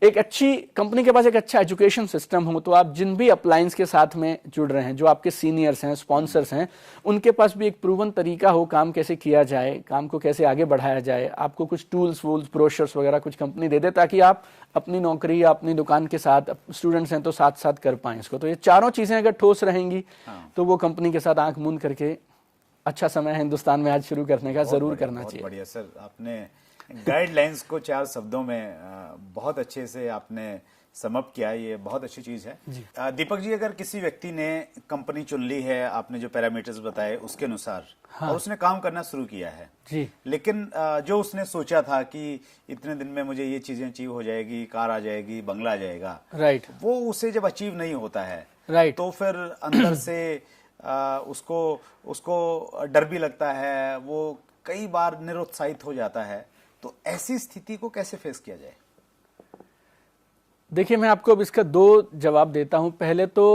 एक अच्छी कंपनी के पास एक अच्छा एजुकेशन सिस्टम हो, तो आप जिन भी अपलायंस के साथ में जुड़ रहे हैं, जो आपके सीनियर्स हैं, स्पॉन्सर्स हैं, उनके पास भी एक प्रूवन तरीका हो, काम कैसे किया जाए, काम को कैसे आगे बढ़ाया जाए। आपको कुछ टूल्स वूल्स ब्रोशर्स वगैरह कुछ कंपनी दे दे, ताकि आप अपनी नौकरी या अपनी दुकान के साथ, स्टूडेंट्स हैं तो साथ साथ कर पाएं इसको। तो ये चारों चीजें अगर ठोस रहेंगी तो वो कंपनी के साथ आंख मूंद करके अच्छा समय है हिंदुस्तान में आज शुरू करने का, जरूर करना चाहिए। बढ़िया सर, आपने गाइडलाइंस को 4 शब्दों में बहुत अच्छे से आपने समअप किया, ये बहुत अच्छी चीज है। दीपक जी, अगर किसी व्यक्ति ने कंपनी चुन ली है, आपने जो पैरामीटर्स बताए उसके अनुसार, और उसने काम करना शुरू किया है जी, लेकिन जो उसने सोचा था कि इतने दिन में मुझे ये चीजें अचीव हो जाएगी, कार आ जाएगी, बंगला आ जाएगा, राइट, वो उसे जब अचीव नहीं होता है, राइट, तो फिर अंदर से उसको डर भी लगता है, वो कई बार निरुत्साहित हो जाता है। तो ऐसी स्थिति को कैसे फेस किया जाए? देखिए, मैं आपको अब इसका 2 जवाब देता हूं। पहले तो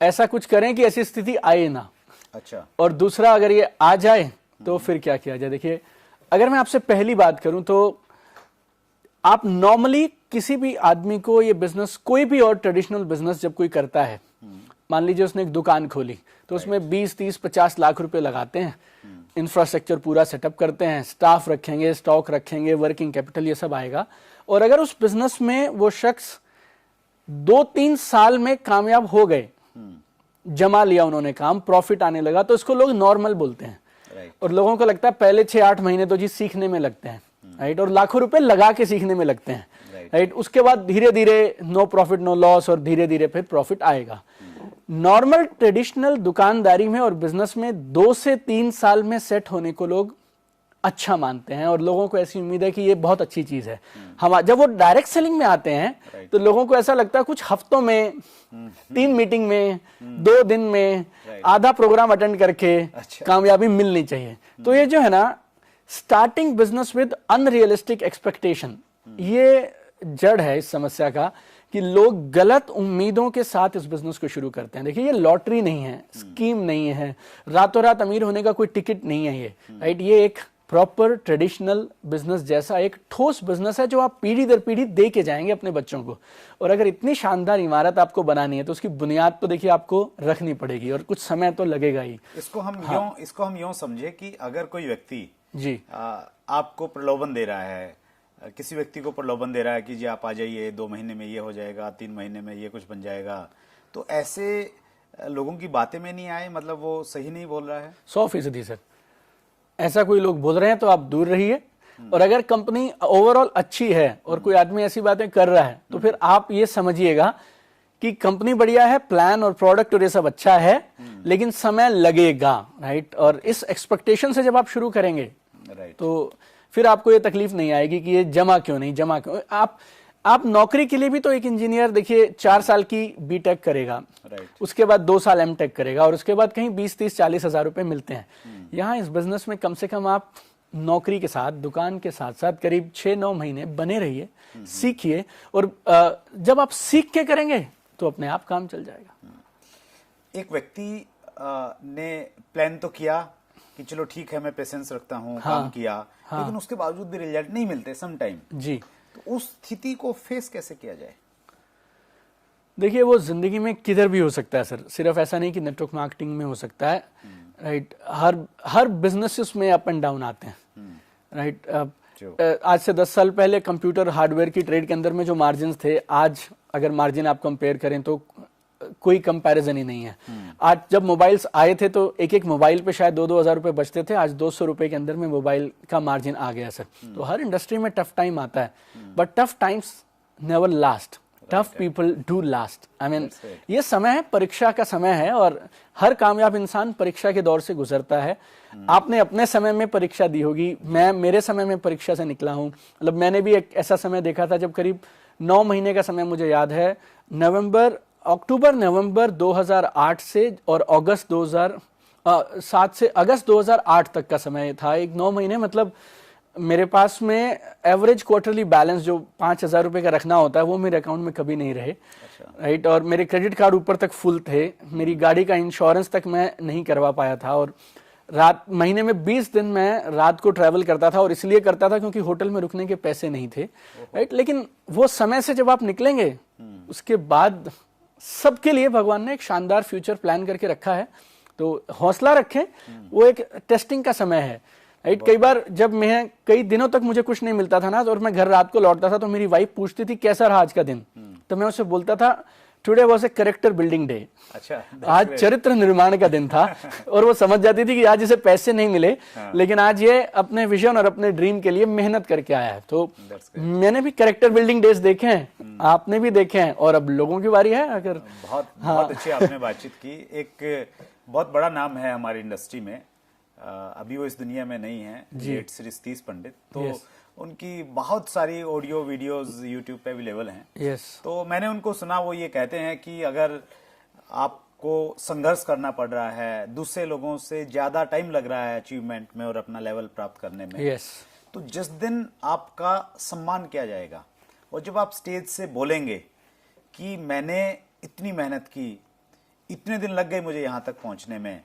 ऐसा कुछ करें कि ऐसी स्थिति आए ना। अच्छा। और दूसरा, अगर ये आ जाए तो फिर क्या किया जाए। देखिए, अगर मैं आपसे पहली बात करूं तो आप नॉर्मली किसी भी आदमी को ये बिजनेस, कोई भी और ट्रेडिशनल बिजनेस जब कोई करता है, मान लीजिए उसने एक दुकान खोली, तो उसमें 20, 30, 50 लाख रुपए लगाते हैं, इंफ्रास्ट्रक्चर पूरा सेटअप करते हैं, स्टाफ रखेंगे, स्टॉक रखेंगे, वर्किंग कैपिटल, ये सब आएगा। और अगर उस बिजनेस में वो शख्स 2-3 साल में कामयाब हो गए, जमा लिया उन्होंने काम, प्रॉफिट आने लगा, तो इसको लोग नॉर्मल बोलते हैं। और लोगों को लगता है पहले 6-8 महीने तो जी सीखने में लगते हैं, राइट, और लाखों रुपए लगा के सीखने में लगते हैं, राइट। उसके बाद धीरे धीरे नो प्रॉफिट नो लॉस, और धीरे धीरे फिर प्रॉफिट आएगा। नॉर्मल ट्रेडिशनल दुकानदारी में और बिजनेस में 2 से 3 साल में सेट होने को लोग अच्छा मानते हैं, और लोगों को ऐसी उम्मीद है कि ये बहुत अच्छी चीज है। हम जब वो डायरेक्ट सेलिंग में आते हैं तो लोगों को ऐसा लगता है कुछ हफ्तों में, 3 मीटिंग में, 2 दिन में, आधा प्रोग्राम अटेंड करके कामयाबी मिलनी चाहिए। तो ये जो है ना, starting business with unrealistic expectation, ये जड़ है इस समस्या का, कि लोग गलत उम्मीदों के साथ इस बिजनेस को शुरू करते हैं। देखिए, ये लॉटरी नहीं है, स्कीम नहीं है, रातों रात अमीर होने का कोई टिकट नहीं है ये, राइट। ये एक प्रॉपर ट्रेडिशनल बिजनेस जैसा एक ठोस बिजनेस है, जो आप पीढ़ी दर पीढ़ी दे के जाएंगे अपने बच्चों को। और अगर इतनी शानदार इमारत आपको बनानी है तो उसकी बुनियाद तो देखिए आपको रखनी पड़ेगी, और कुछ समय तो लगेगा ही। इसको हम यूं समझे कि अगर कोई व्यक्ति जी आपको प्रलोभन दे रहा है, किसी व्यक्ति को प्रलोभन दे रहा है कि जी आप आ जाइए, 2 महीने में ये हो जाएगा, 3 महीने में ये कुछ बन जाएगा, तो ऐसे लोगों की बातें में नहीं आए, मतलब वो सही नहीं बोल रहा है। 100% सर, ऐसा कोई लोग बोल रहे हैं तो आप दूर रहिए। और अगर कंपनी ओवरऑल अच्छी है और कोई आदमी ऐसी बातें कर रहा है, तो फिर आप ये समझिएगा कि कंपनी बढ़िया है, प्लान और प्रोडक्ट और ये सब अच्छा है, लेकिन समय लगेगा, राइट। और इस एक्सपेक्टेशन से जब आप शुरू करेंगे, तो फिर आपको ये तकलीफ नहीं आएगी कि ये जमा क्यों नहीं, जमा क्यों। आप नौकरी के लिए भी तो एक इंजीनियर देखिए 4 साल की बीटेक करेगा, उसके बाद 2 साल एमटेक करेगा, और उसके बाद कहीं 20, 30, 40 हजार रुपए मिलते हैं। यहाँ इस बिजनेस में कम से कम आप नौकरी के साथ, दुकान के साथ साथ करीब 6-9 महीने बने रहिए, सीखिए, और जब आप सीख के करेंगे तो अपने आप काम चल जाएगा। एक व्यक्ति ने प्लान तो किया कि चलो ठीक है, मैं पेशेंस रखता हूँ, काम किया, लेकिन उसके बावजूद भी रिजल्ट नहीं मिलते सम टाइम जी, तो उस स्थिति को फेस कैसे किया जाए? देखिए, वो जिंदगी में किधर भी हो सकता है सर, सिर्फ ऐसा नहीं कि नेटवर्क मार्केटिंग में हो सकता है, राइट। हर बिजनेसेस में अप एंड डाउन आते हैं, राइट। आज से 10 साल पहले कंप्यूटर हार्डवेयर की ट्रेड के अंदर में जो मार्जिन थे, आज अगर मार्जिन आप कंपेयर करें तो कोई कंपैरिजन ही नहीं है। आज जब मोबाइल्स आए थे तो एक एक मोबाइल पे शायद 2-2 हज़ार रुपए बचते थे, आज 200 रुपए के अंदर में मोबाइल का मार्जिन आ गया सर। तो हर इंडस्ट्री में टफ टाइम आता है, but tough times never last, tough people do last. I mean ये समय है, परीक्षा का समय है, और हर कामयाब इंसान परीक्षा के दौर से गुजरता है। आपने अपने समय में परीक्षा दी होगी, मैं मेरे समय में परीक्षा से निकला हूं। मतलब मैंने भी एक ऐसा समय देखा था जब करीब 9 महीने का समय मुझे याद है, अक्टूबर नवंबर 2008 से और अगस्त 2007 से अगस्त 2008 तक का समय था। एक 9 महीने, मतलब मेरे पास में एवरेज क्वार्टरली बैलेंस जो 5,000 रुपए का रखना होता है वो मेरे अकाउंट में कभी नहीं रहे। राइट। और मेरे क्रेडिट कार्ड ऊपर तक फुल थे, मेरी गाड़ी का इंश्योरेंस तक मैं नहीं करवा पाया था, और महीने में 20 दिन मैं रात को ट्रैवल करता था, और इसलिए करता था क्योंकि होटल में रुकने के पैसे नहीं थे। राइट। लेकिन वो समय से जब आप निकलेंगे, उसके बाद सबके लिए भगवान ने एक शानदार फ्यूचर प्लान करके रखा है। तो हौसला रखें, वो एक टेस्टिंग का समय है। राइट। कई बार जब मैं कई दिनों तक मुझे कुछ नहीं मिलता था ना, और मैं घर रात को लौटता था तो मेरी वाइफ पूछती थी कैसा रहा आज का दिन, तो मैं उसे बोलता था today was a character building day. अच्छा, आज चरित्र निर्माण का दिन था। और वो समझ जाती थी कि आज इसे पैसे नहीं मिले, लेकिन आज ये अपने विजन और अपने ड्रीम के लिए मेहनत करके आया है। तो मैंने भी कैरेक्टर बिल्डिंग डेज देखे हैं, आपने भी देखे हैं, और अब लोगों की बारी है। अगर बहुत अच्छी आपने बातचीत की। एक बहुत बड़ा नाम है हमारी इंडस्ट्री में, अभी वो इस दुनिया में नहीं है, जेट श्री सतीश पंडित। तो उनकी बहुत सारी ऑडियो वीडियोस यूट्यूब पे अवेलेबल हैं। तो मैंने उनको सुना, वो ये कहते हैं कि अगर आपको संघर्ष करना पड़ रहा है, दूसरे लोगों से ज्यादा टाइम लग रहा है अचीवमेंट में और अपना लेवल प्राप्त करने में, तो जिस दिन आपका सम्मान किया जाएगा, और जब आप स्टेज से बोलेंगे कि मैंने इतनी मेहनत की, इतने दिन लग गए मुझे यहां तक पहुंचने में,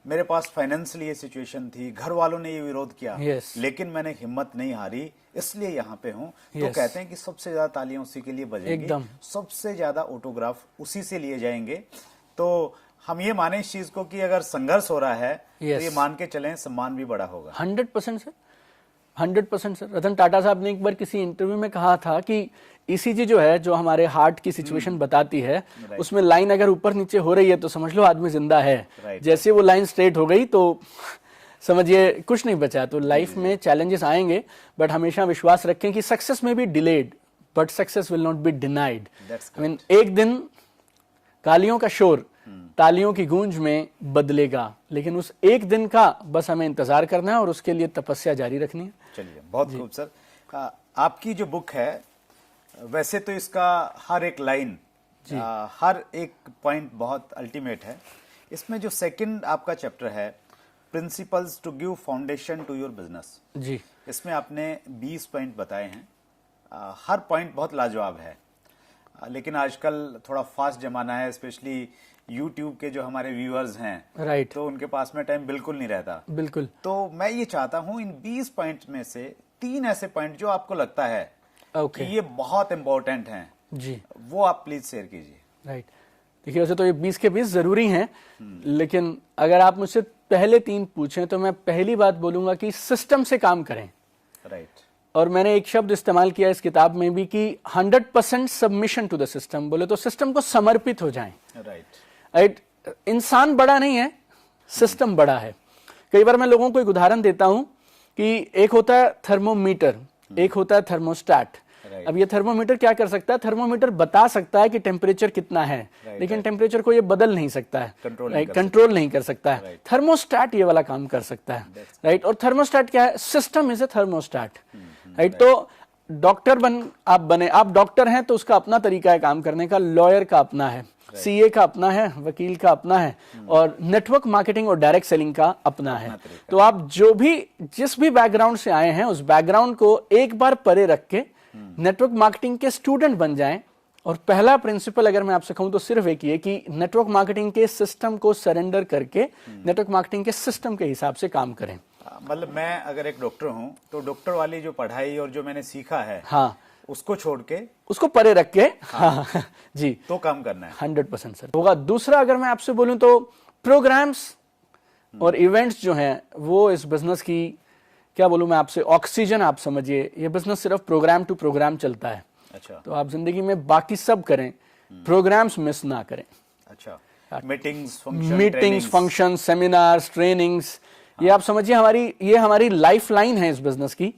मेरे पास फाइनेंशियली ये सिचुएशन थी, घर वालों ने ये विरोध किया, लेकिन मैंने हिम्मत नहीं हारी, इसलिए यहाँ पे हूँ। तो कहते हैं कि सबसे ज्यादा तालियां उसी के लिए बजेंगी, सबसे ज्यादा ऑटोग्राफ उसी से लिए जाएंगे। तो हम ये माने इस चीज को कि अगर संघर्ष हो रहा है तो ये मान के चलें सम्मान भी बड़ा होगा। 100% सर, 100% सर। रतन टाटा साहब ने एक बार किसी इंटरव्यू में कहा था कि ईसीजी जो है, जो हमारे हार्ट की सिचुएशन बताती है, उसमें लाइन अगर ऊपर नीचे हो रही है तो समझ लो आदमी जिंदा है। जैसे वो लाइन स्ट्रेट हो गई तो समझिए कुछ नहीं बचा। तो लाइफ में चैलेंजेस आएंगे, बट हमेशा विश्वास रखें कि सक्सेस में be delayed but success will not be denied. I mean एक दिन कालियों का शोर तालियों की गूंज में बदलेगा, लेकिन उस एक दिन का बस हमें इंतजार करना है और उसके लिए तपस्या जारी रखनी है। चलिए, बहुत खूब सर। आपकी जो बुक है, वैसे तो इसका हर एक लाइन, हर एक पॉइंट बहुत अल्टीमेट है। इसमें जो सेकंड आपका चैप्टर है, principles to give foundation to your business ji, इसमें आपने 20 पॉइंट बताए हैं। हर पॉइंट बहुत लाजवाब है, लेकिन आजकल थोड़ा फास्ट जमाना है, स्पेशली यूट्यूब के जो हमारे व्यूअर्स हैं, राइट, तो उनके पास में टाइम बिल्कुल नहीं रहता। बिल्कुल। तो मैं ये चाहता हूं इन 20 पॉइंट में से 3 ऐसे पॉइंट जो आपको लगता है कि ये बहुत इंपॉर्टेंट हैं जी, वो आप प्लीज शेयर कीजिए। राइट। देखिए, वैसे तो ये 20 के 20 जरूरी हैं, लेकिन अगर आप मुझसे पहले 3 पूछें तो मैं पहली बात बोलूंगा कि सिस्टम से काम करें। राइट। और मैंने एक शब्द इस्तेमाल किया इस किताब में भी कि 100% सबमिशन टू द सिस्टम। बोले तो सिस्टम को समर्पित हो जाएं। राइट। इंसान बड़ा नहीं है, सिस्टम बड़ा है। कई बार मैं लोगों को एक उदाहरण देता हूं कि एक होता है थर्मोमीटर, एक होता है थर्मोस्टैट। अब ये थर्मोमीटर क्या कर सकता है? थर्मोमीटर बता सकता है कि टेम्परेचर कितना है, लेकिन टेम्परेचर को ये बदल नहीं सकता है, कंट्रोल नहीं कर सकता है। थर्मोस्टैट ये वाला काम कर सकता है। राइट। और थर्मोस्टैट क्या है? System is a thermostat. Right. तो डॉक्टर आप डॉक्टर हैं तो उसका अपना तरीका है काम करने का, लॉयर का अपना है, सीए का अपना है, वकील का अपना है, और नेटवर्क मार्केटिंग और डायरेक्ट सेलिंग का अपना है। तो आप जिस भी बैकग्राउंड से आए हैं, उस बैकग्राउंड को एक बार परे रख के नेटवर्क मार्केटिंग के स्टूडेंट बन जाएं। और पहला प्रिंसिपल अगर मैं आपसे कहूं तो सिर्फ एक ही है कि नेटवर्क मार्केटिंग के सिस्टम को सरेंडर करके नेटवर्क मार्केटिंग के सिस्टम के हिसाब से काम करें। मतलब मैं अगर एक डॉक्टर हूं तो डॉक्टर वाली जो पढ़ाई और जो मैंने सीखा है, हाँ, उसको छोड़ के, उसको परे रख के, हाँ जी, तो काम करना है। 100% सर होगा। दूसरा अगर मैं आपसे बोलूं तो प्रोग्राम्स और इवेंट्स जो हैं वो इस बिजनेस की क्या बोलूं मैं आपसे, ऑक्सीजन आप समझिए। ये बिजनेस सिर्फ प्रोग्राम टू प्रोग्राम चलता है। अच्छा। तो आप जिंदगी में बाकी सब करें, प्रोग्राम्स मिस ना करें। अच्छा, meetings, meetings, function, seminars, trainings, ये आप समझिए हमारी लाइफ लाइन है इस बिजनेस की।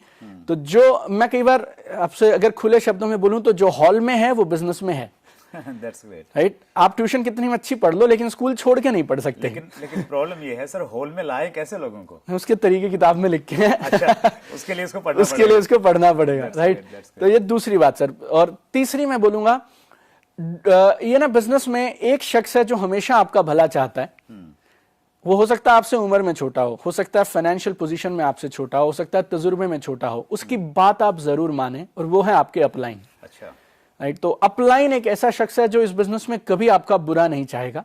तो जो मैं कई बार आपसे अगर खुले शब्दों में बोलूं तो जो हॉल में है वो बिजनेस में है। That's great. राइट, आप ट्यूशन कितनी अच्छी पढ़ लो लेकिन स्कूल छोड़ के नहीं पढ़ सकते। लेकिन प्रॉब्लम ये है सर, हॉल में लाए कैसे लोगों को? उसके तरीके किताब में लिखे हैं। अच्छा, उसके लिए उसको पढ़ना पड़ेगा। राइट, तो ये दूसरी बात सर। और तीसरी मैं बोलूंगा, ये ना बिजनेस में एक शख्स है जो हमेशा आपका भला चाहता है। वो हो सकता है आपसे उम्र में छोटा हो सकता है फाइनेंशियल पोजीशन में आपसे छोटा हो सकता है तजुर्बे में छोटा हो, उसकी बात आप जरूर माने, और वो है आपके अपलाइन। अच्छा, राइट, तो अपलाइन एक ऐसा शख्स है जो इस बिजनेस में कभी आपका बुरा नहीं चाहेगा।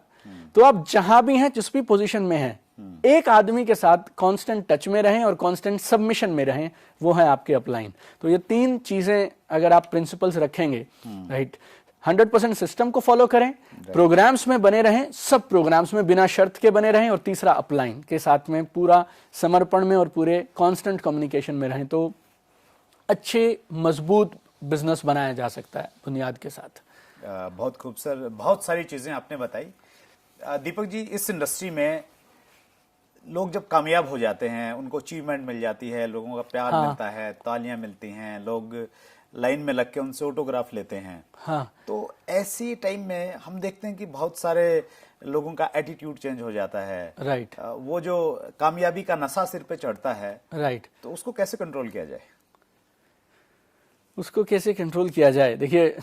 तो आप जहां भी हैं, जिस भी पोजीशन में हैं, एक आदमी के साथ कांस्टेंट टच में रहें और कांस्टेंट सबमिशन में रहें, वो है आपके अपलाइन। तो ये तीन चीजें अगर आप प्रिंसिपल्स रखेंगे, राइट, 100% सिस्टम को फॉलो करें, प्रोग्राम्स में बने रहें, सब प्रोग्राम्स में बिना शर्त के बने रहें, और तीसरा अपलाइन के साथ में पूरा समर्पण में और पूरे कांस्टेंट कम्युनिकेशन में रहें, तो अच्छे मजबूत बिजनेस बनाया जा सकता है बुनियाद के साथ। बहुत खूब सर, बहुत सारी चीजें आपने बताई। दीपक जी, इस इंडस्ट्री में लोग जब कामयाब हो जाते हैं, उनको अचीवमेंट मिल जाती है, लोगों का प्यार मिलता है, तालियां मिलती हैं, लोग लाइन में लग के उनसे ऑटोग्राफ लेते हैं। हाँ, तो ऐसी टाइम में हम देखते हैं कि बहुत सारे लोगों का एटीट्यूड चेंज हो जाता है। राइट, वो जो कामयाबी का नशा सिर पे चढ़ता है, राइट, तो उसको कैसे कंट्रोल किया जाए? उसको कैसे कंट्रोल किया जाए? देखिए,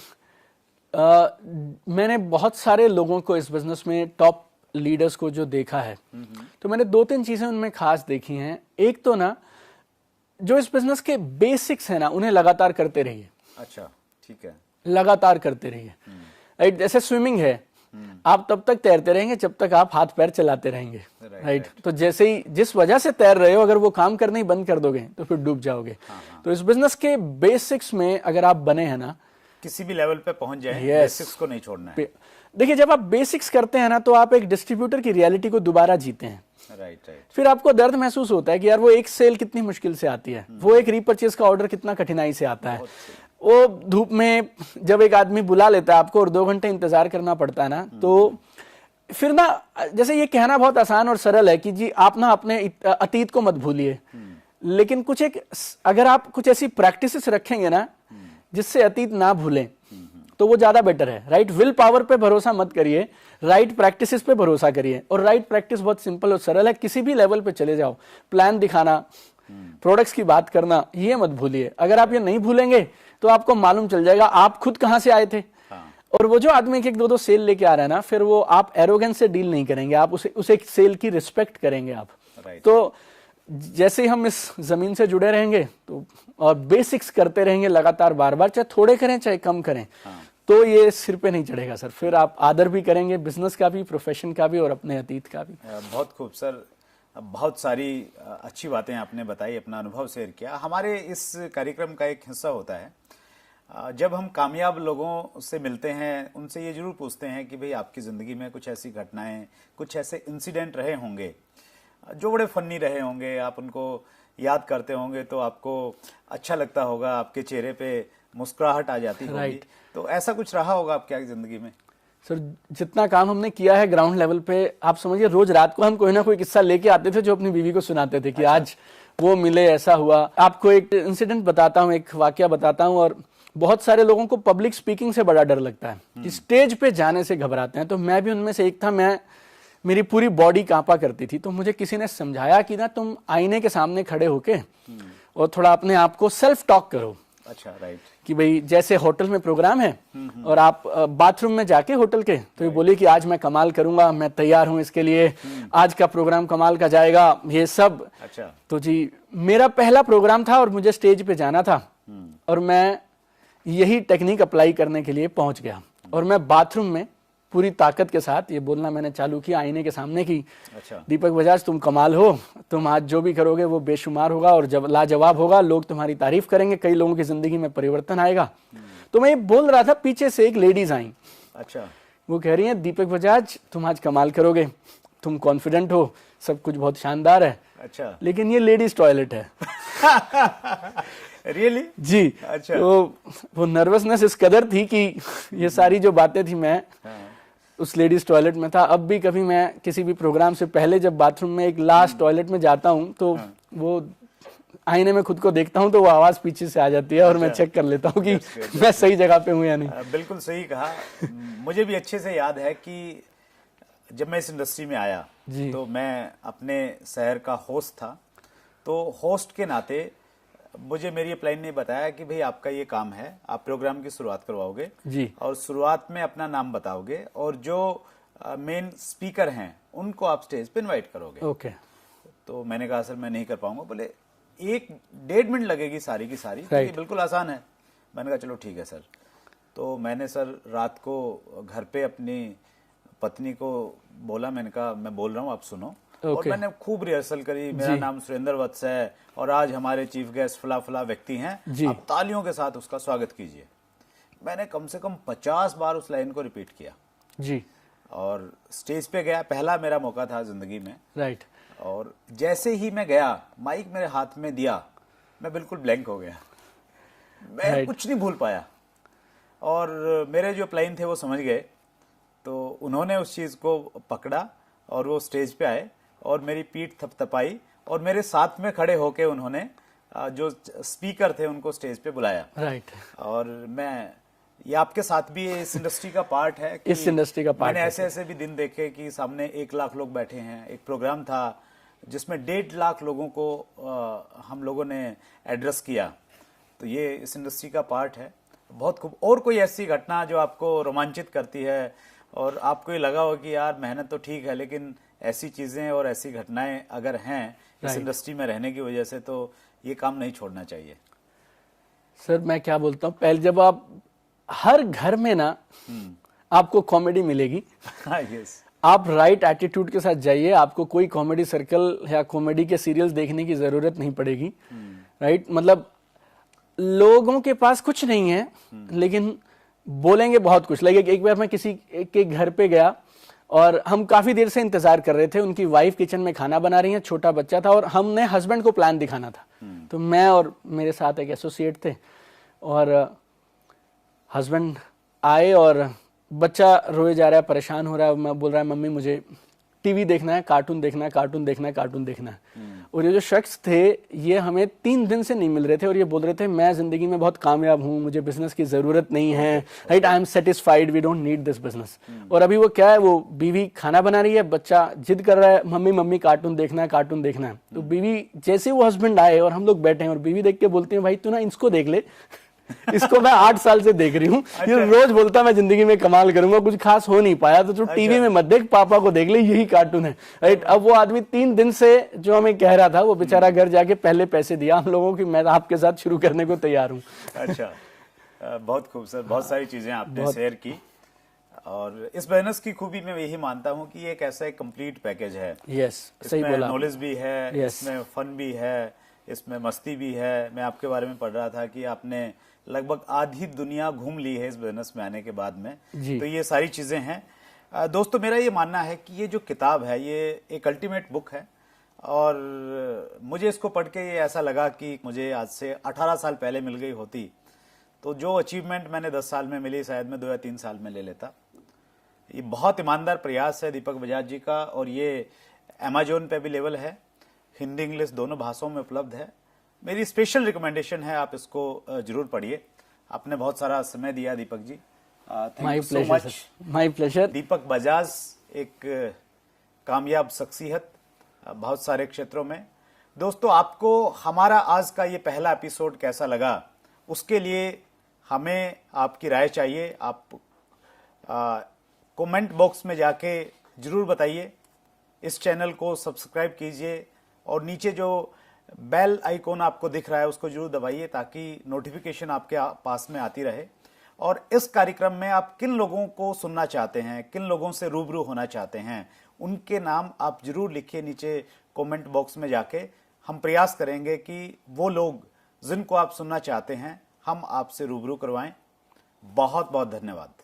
मैंने बहुत सारे लोगों को इस बिजनेस में, टॉप लीडर्स को जो देखा है, तो मैंने 2-3 चीजें उनमें खास देखी हैं। एक तो ना, जो इस बिजनेस के बेसिक्स है ना, उन्हें लगातार करते रहिए। अच्छा, ठीक है। लगातार करते रहिए। राइट, जैसे स्विमिंग है, आप तब तक तैरते रहेंगे जब तक आप हाथ पैर चलाते रहेंगे। राइट, तो जैसे ही जिस वजह से तैर रहे हो, अगर वो काम करना ही बंद कर दोगे तो फिर डूब जाओगे। तो इस बिजनेस के बेसिक्स में अगर आप बने हैं ना, किसी भी लेवल पे पहुंच जाए, Yes. बेसिक्स को नहीं छोड़ना है। देखिए, जब आप बेसिक्स करते हैं ना, तो आप एक डिस्ट्रीब्यूटर की रियलिटी को दोबारा जीते हैं। Right, right. फिर आपको दर्द महसूस होता है कि यार वो एक सेल कितनी मुश्किल से आती है, वो एक रीपरचेज का ऑर्डर कितना कठिनाई से आता है, वो धूप में जब एक आदमी बुला लेता है आपको और 2 घंटे इंतजार करना पड़ता है ना, तो फिर ना, जैसे ये कहना बहुत आसान और सरल है कि जी आप ना अपने अतीत को मत भूलिए, लेकिन अगर आप कुछ ऐसी प्रैक्टिसेस रखेंगे ना जिससे अतीत ना भूलें, तो वो ज्यादा बेटर है। राइट, विल पावर पे भरोसा मत करिए, राइट प्रैक्टिसेस पे भरोसा करिए। और राइट प्रैक्टिस बहुत सिंपल और सरल है, किसी भी लेवल पे चले जाओ, प्लान दिखाना, प्रोडक्ट्स की बात करना, ये मत भूलिए। अगर आप ये नहीं भूलेंगे तो आपको मालूम चल जाएगा आप खुद कहां से आए थे। और वो जो आदमी एक 2-2 सेल लेके आ रहा है ना, फिर वो आप एरोगेंस से डील नहीं करेंगे, आप उसे सेल की रिस्पेक्ट करेंगे आप। तो जैसे ही हम इस जमीन से जुड़े रहेंगे तो, और बेसिक्स करते रहेंगे लगातार बार बार, चाहे थोड़े करें चाहे कम करें, तो ये सिर पे नहीं चढ़ेगा सर। फिर आप आदर भी करेंगे बिजनेस का भी, प्रोफेशन का भी और अपने अतीत का भी। बहुत खूब सर, बहुत सारी अच्छी बातें आपने बताई, अपना अनुभव शेयर किया। हमारे इस कार्यक्रम का एक हिस्सा होता है, जब हम कामयाब लोगों से मिलते हैं, उनसे ये जरूर पूछते हैं कि भाई आपकी ज़िंदगी में कुछ ऐसी घटनाएं, कुछ ऐसे इंसिडेंट रहे होंगे जो बड़े फनी रहे होंगे, आप उनको याद करते होंगे तो आपको अच्छा लगता होगा, आपके चेहरे पे मुस्कुराहट आ जाती होगी। तो ऐसा कुछ रहा होगा आपकी जिंदगी में? सर, जितना काम हमने किया है ग्राउंड लेवल पे, आप समझिए रोज रात को हम कोई ना कोई किस्सा लेके आते थे जो अपनी बीवी को सुनाते थे कि आज वो मिले, ऐसा हुआ। आपको एक इंसिडेंट बताता हूँ, एक वाकया बताता हूँ। और बहुत सारे लोगों को पब्लिक स्पीकिंग से बड़ा डर लगता है, कि स्टेज पे जाने से घबराते हैं, तो मैं भी उनमें से एक था। मेरी पूरी बॉडी कांपा करती थी, तो मुझे किसी ने समझाया कि ना तुम आईने के सामने खड़े होके और थोड़ा अपने आप को सेल्फ टॉक करो। अच्छा, राइट, कि भाई जैसे होटल में प्रोग्राम है और आप बाथरूम में जाके होटल के, तो ये बोले कि आज मैं कमाल करूंगा, मैं तैयार हूं इसके लिए, आज का प्रोग्राम कमाल का जाएगा, ये सब। अच्छा, तो जी मेरा पहला प्रोग्राम था और मुझे स्टेज पे जाना था, और मैं यही टेक्निक अप्लाई करने के लिए पहुंच गया। और मैं बाथरूम में पूरी ताकत के साथ ये बोलना मैंने चालू किया आईने के सामने की, अच्छा, दीपक बजाज तुम कमाल हो, तुम आज जो भी करोगे वो बेशुमार होगा और जब लाजवाब होगा, लोग तुम्हारी तारीफ करेंगे, कई लोगों की जिंदगी में परिवर्तन आएगा। तो मैं ये बोल रहा था, पीछे से एक लेडीज आई। अच्छा, वो कह रही है दीपक बजाज तुम आज कमाल करोगे, तुम कॉन्फिडेंट हो, सब कुछ बहुत शानदार है, अच्छा, लेकिन ये लेडीज टॉयलेट है। रियली? जी। अच्छा। तो वो नर्वसनेस इस कदर थी कि ये सारी जो बातें थी, मैं उस लेडीज टॉयलेट में था। अब भी कभी मैं किसी भी प्रोग्राम से पहले जब बाथरूम में एक लास्ट टॉयलेट में जाता हूँ तो वो आईने में खुद को देखता हूँ तो वो आवाज पीछे से आ जाती है और मैं चेक कर लेता हूँ कि मैं सही जगह पे हूँ या नहीं। बिल्कुल सही कहा। मुझे भी अच्छे से याद है कि जब मैं इस इंडस्ट्री में आया तो मैं अपने शहर का होस्ट था, तो होस्ट के नाते मुझे मेरी अपलाइन ने बताया कि भाई आपका ये काम है, आप प्रोग्राम की शुरुआत करवाओगे जी, और शुरुआत में अपना नाम बताओगे और जो मेन स्पीकर हैं उनको आप स्टेज पे इनवाइट करोगे। ओके। तो मैंने कहा सर मैं नहीं कर पाऊंगा। बोले 1-1.5 मिनट लगेगी सारी की सारी, तो ये बिल्कुल आसान है। मैंने कहा चलो ठीक है सर। तो मैंने सर रात को घर पे अपनी पत्नी को बोला, मैंने कहा मैं बोल रहा हूँ आप सुनो। और मैंने खूब रिहर्सल करी, मेरा नाम सुरेंद्र वत्स है और आज हमारे चीफ गेस्ट फला फला व्यक्ति हैं, आप तालियों के साथ उसका स्वागत कीजिए। मैंने कम से कम 50 बार उस लाइन को रिपीट किया जी, और स्टेज पे गया। पहला मेरा मौका था जिंदगी में। राइट। और जैसे ही मैं गया, माइक मेरे हाथ में दिया, मैं बिल्कुल ब्लैंक हो गया, मैं कुछ नहीं भूल पाया। और मेरे जो प्लाइन थे वो समझ गए, तो उन्होंने उस चीज को पकड़ा और वो स्टेज पे आए और मेरी पीठ थपथपाई और मेरे साथ में खड़े होके उन्होंने जो स्पीकर थे उनको स्टेज पे बुलाया। राइट। और मैं ये आपके साथ भी इस इंडस्ट्री का पार्ट है कि इस इंडस्ट्री का पार्ट मैंने ऐसे भी दिन देखे कि सामने 1 लाख लोग बैठे हैं। एक प्रोग्राम था जिसमें 1.5 लाख लोगों को हम लोगों ने एड्रेस किया। तो ये इस इंडस्ट्री का पार्ट है। बहुत खूब। और कोई ऐसी घटना जो आपको रोमांचित करती है और आपको ये लगा हो कि यार मेहनत तो ठीक है, लेकिन ऐसी चीजें और ऐसी घटनाएं अगर हैं इस इंडस्ट्री में रहने की वजह से, तो ये काम नहीं छोड़ना चाहिए। सर मैं क्या बोलता हूँ, पहले जब आप हर घर में ना आपको कॉमेडी मिलेगी। यस। आप राइट एटीट्यूड के साथ जाइए, आपको कोई कॉमेडी सर्कल या कॉमेडी के सीरियल्स देखने की जरूरत नहीं पड़ेगी। राइट, मतलब लोगों के पास कुछ नहीं है लेकिन बोलेंगे बहुत कुछ। लाइक एक बार मैं किसी के घर पे गया और हम काफी देर से इंतजार कर रहे थे। उनकी वाइफ किचन में खाना बना रही है, छोटा बच्चा था और हमने हस्बैंड को प्लान दिखाना था। तो मैं और मेरे साथ एक एसोसिएट थे और हस्बैंड आए और बच्चा रोए जा रहा है, परेशान हो रहा है। मैं बोल रहा है मम्मी मुझे टीवी देखना है, कार्टून देखना है, कार्टून देखना है, कार्टून देखना है। और ये जो शख्स थे ये हमें 3 दिन से नहीं मिल रहे थे और ये बोल रहे थे मैं जिंदगी में बहुत कामयाब हूँ, मुझे बिजनेस की जरूरत नहीं है, right, I am satisfied, we don't need this business. और अभी वो क्या है, वो बीवी खाना बना रही है, बच्चा जिद कर रहा है मम्मी मम्मी कार्टून देखना है, कार्टून देखना है। तो बीवी जैसे वो हस्बैंड आए और हम लोग बैठे हैं और बीवी देख के बोलती है भाई तू ना इसको देख ले, इसको मैं 8 साल से देख रही हूँ, ये रोज बोलता मैं जिंदगी में कमाल करूंगा, कुछ खास हो नहीं पाया, तो तू टीवी में मत देख, पापा को देख ले, यही कार्टून है। राइट, अब वो आदमी 3 दिन से जो हमें कह रहा था वो बेचारा घर जाके पहले पैसे दिया हम लोगों की, मैं आपके साथ शुरू करने को तैयार हूँ। अच्छा, बहुत खूब सर, बहुत सारी चीजें आपने शेयर की। और इस बिजनेस की खूबी मैं यही मानता हूँ कि एक ऐसा एक कंप्लीट पैकेज है। यस, सही बोला। नॉलेज भी है, इसमें फन भी है, इसमें मस्ती भी है। मैं आपके बारे में पढ़ रहा था कि आपने लगभग आधी दुनिया घूम ली है इस बिजनेस में आने के बाद में। तो ये सारी चीजें हैं। दोस्तों मेरा ये मानना है कि ये जो किताब है ये एक अल्टीमेट बुक है और मुझे इसको पढ़ के ये ऐसा लगा कि मुझे आज से 18 साल पहले मिल गई होती तो जो अचीवमेंट मैंने 10 साल में मिली शायद मैं 2 या 3 साल में ले लेता। ये बहुत ईमानदार प्रयास है दीपक बजाज जी का और ये अमेजोन पे भी अवेलेबल है, हिंदी इंग्लिश दोनों भाषाओं में उपलब्ध है। मेरी स्पेशल रिकमेंडेशन है, आप इसको जरूर पढ़िए। आपने बहुत सारा समय दिया Deepak ji, thank you so much. My pleasure. Deepak Bajaj एक कामयाब शख्सियत बहुत सारे क्षेत्रों में। दोस्तों आपको हमारा आज का ये पहला एपिसोड कैसा लगा उसके लिए हमें आपकी राय चाहिए। आप कमेंट बॉक्स में जाके जरूर बताइए। इस चैनल को सब्सक्राइब कीजिए और नीचे जो बेल आइकॉन आपको दिख रहा है उसको जरूर दबाइए ताकि नोटिफिकेशन आपके पास में आती रहे। और इस कार्यक्रम में आप किन लोगों को सुनना चाहते हैं, किन लोगों से रूबरू होना चाहते हैं, उनके नाम आप जरूर लिखिए नीचे कमेंट बॉक्स में जाके। हम प्रयास करेंगे कि वो लोग जिनको आप सुनना चाहते हैं हम आपसे रूबरू करवाएं। बहुत बहुत धन्यवाद।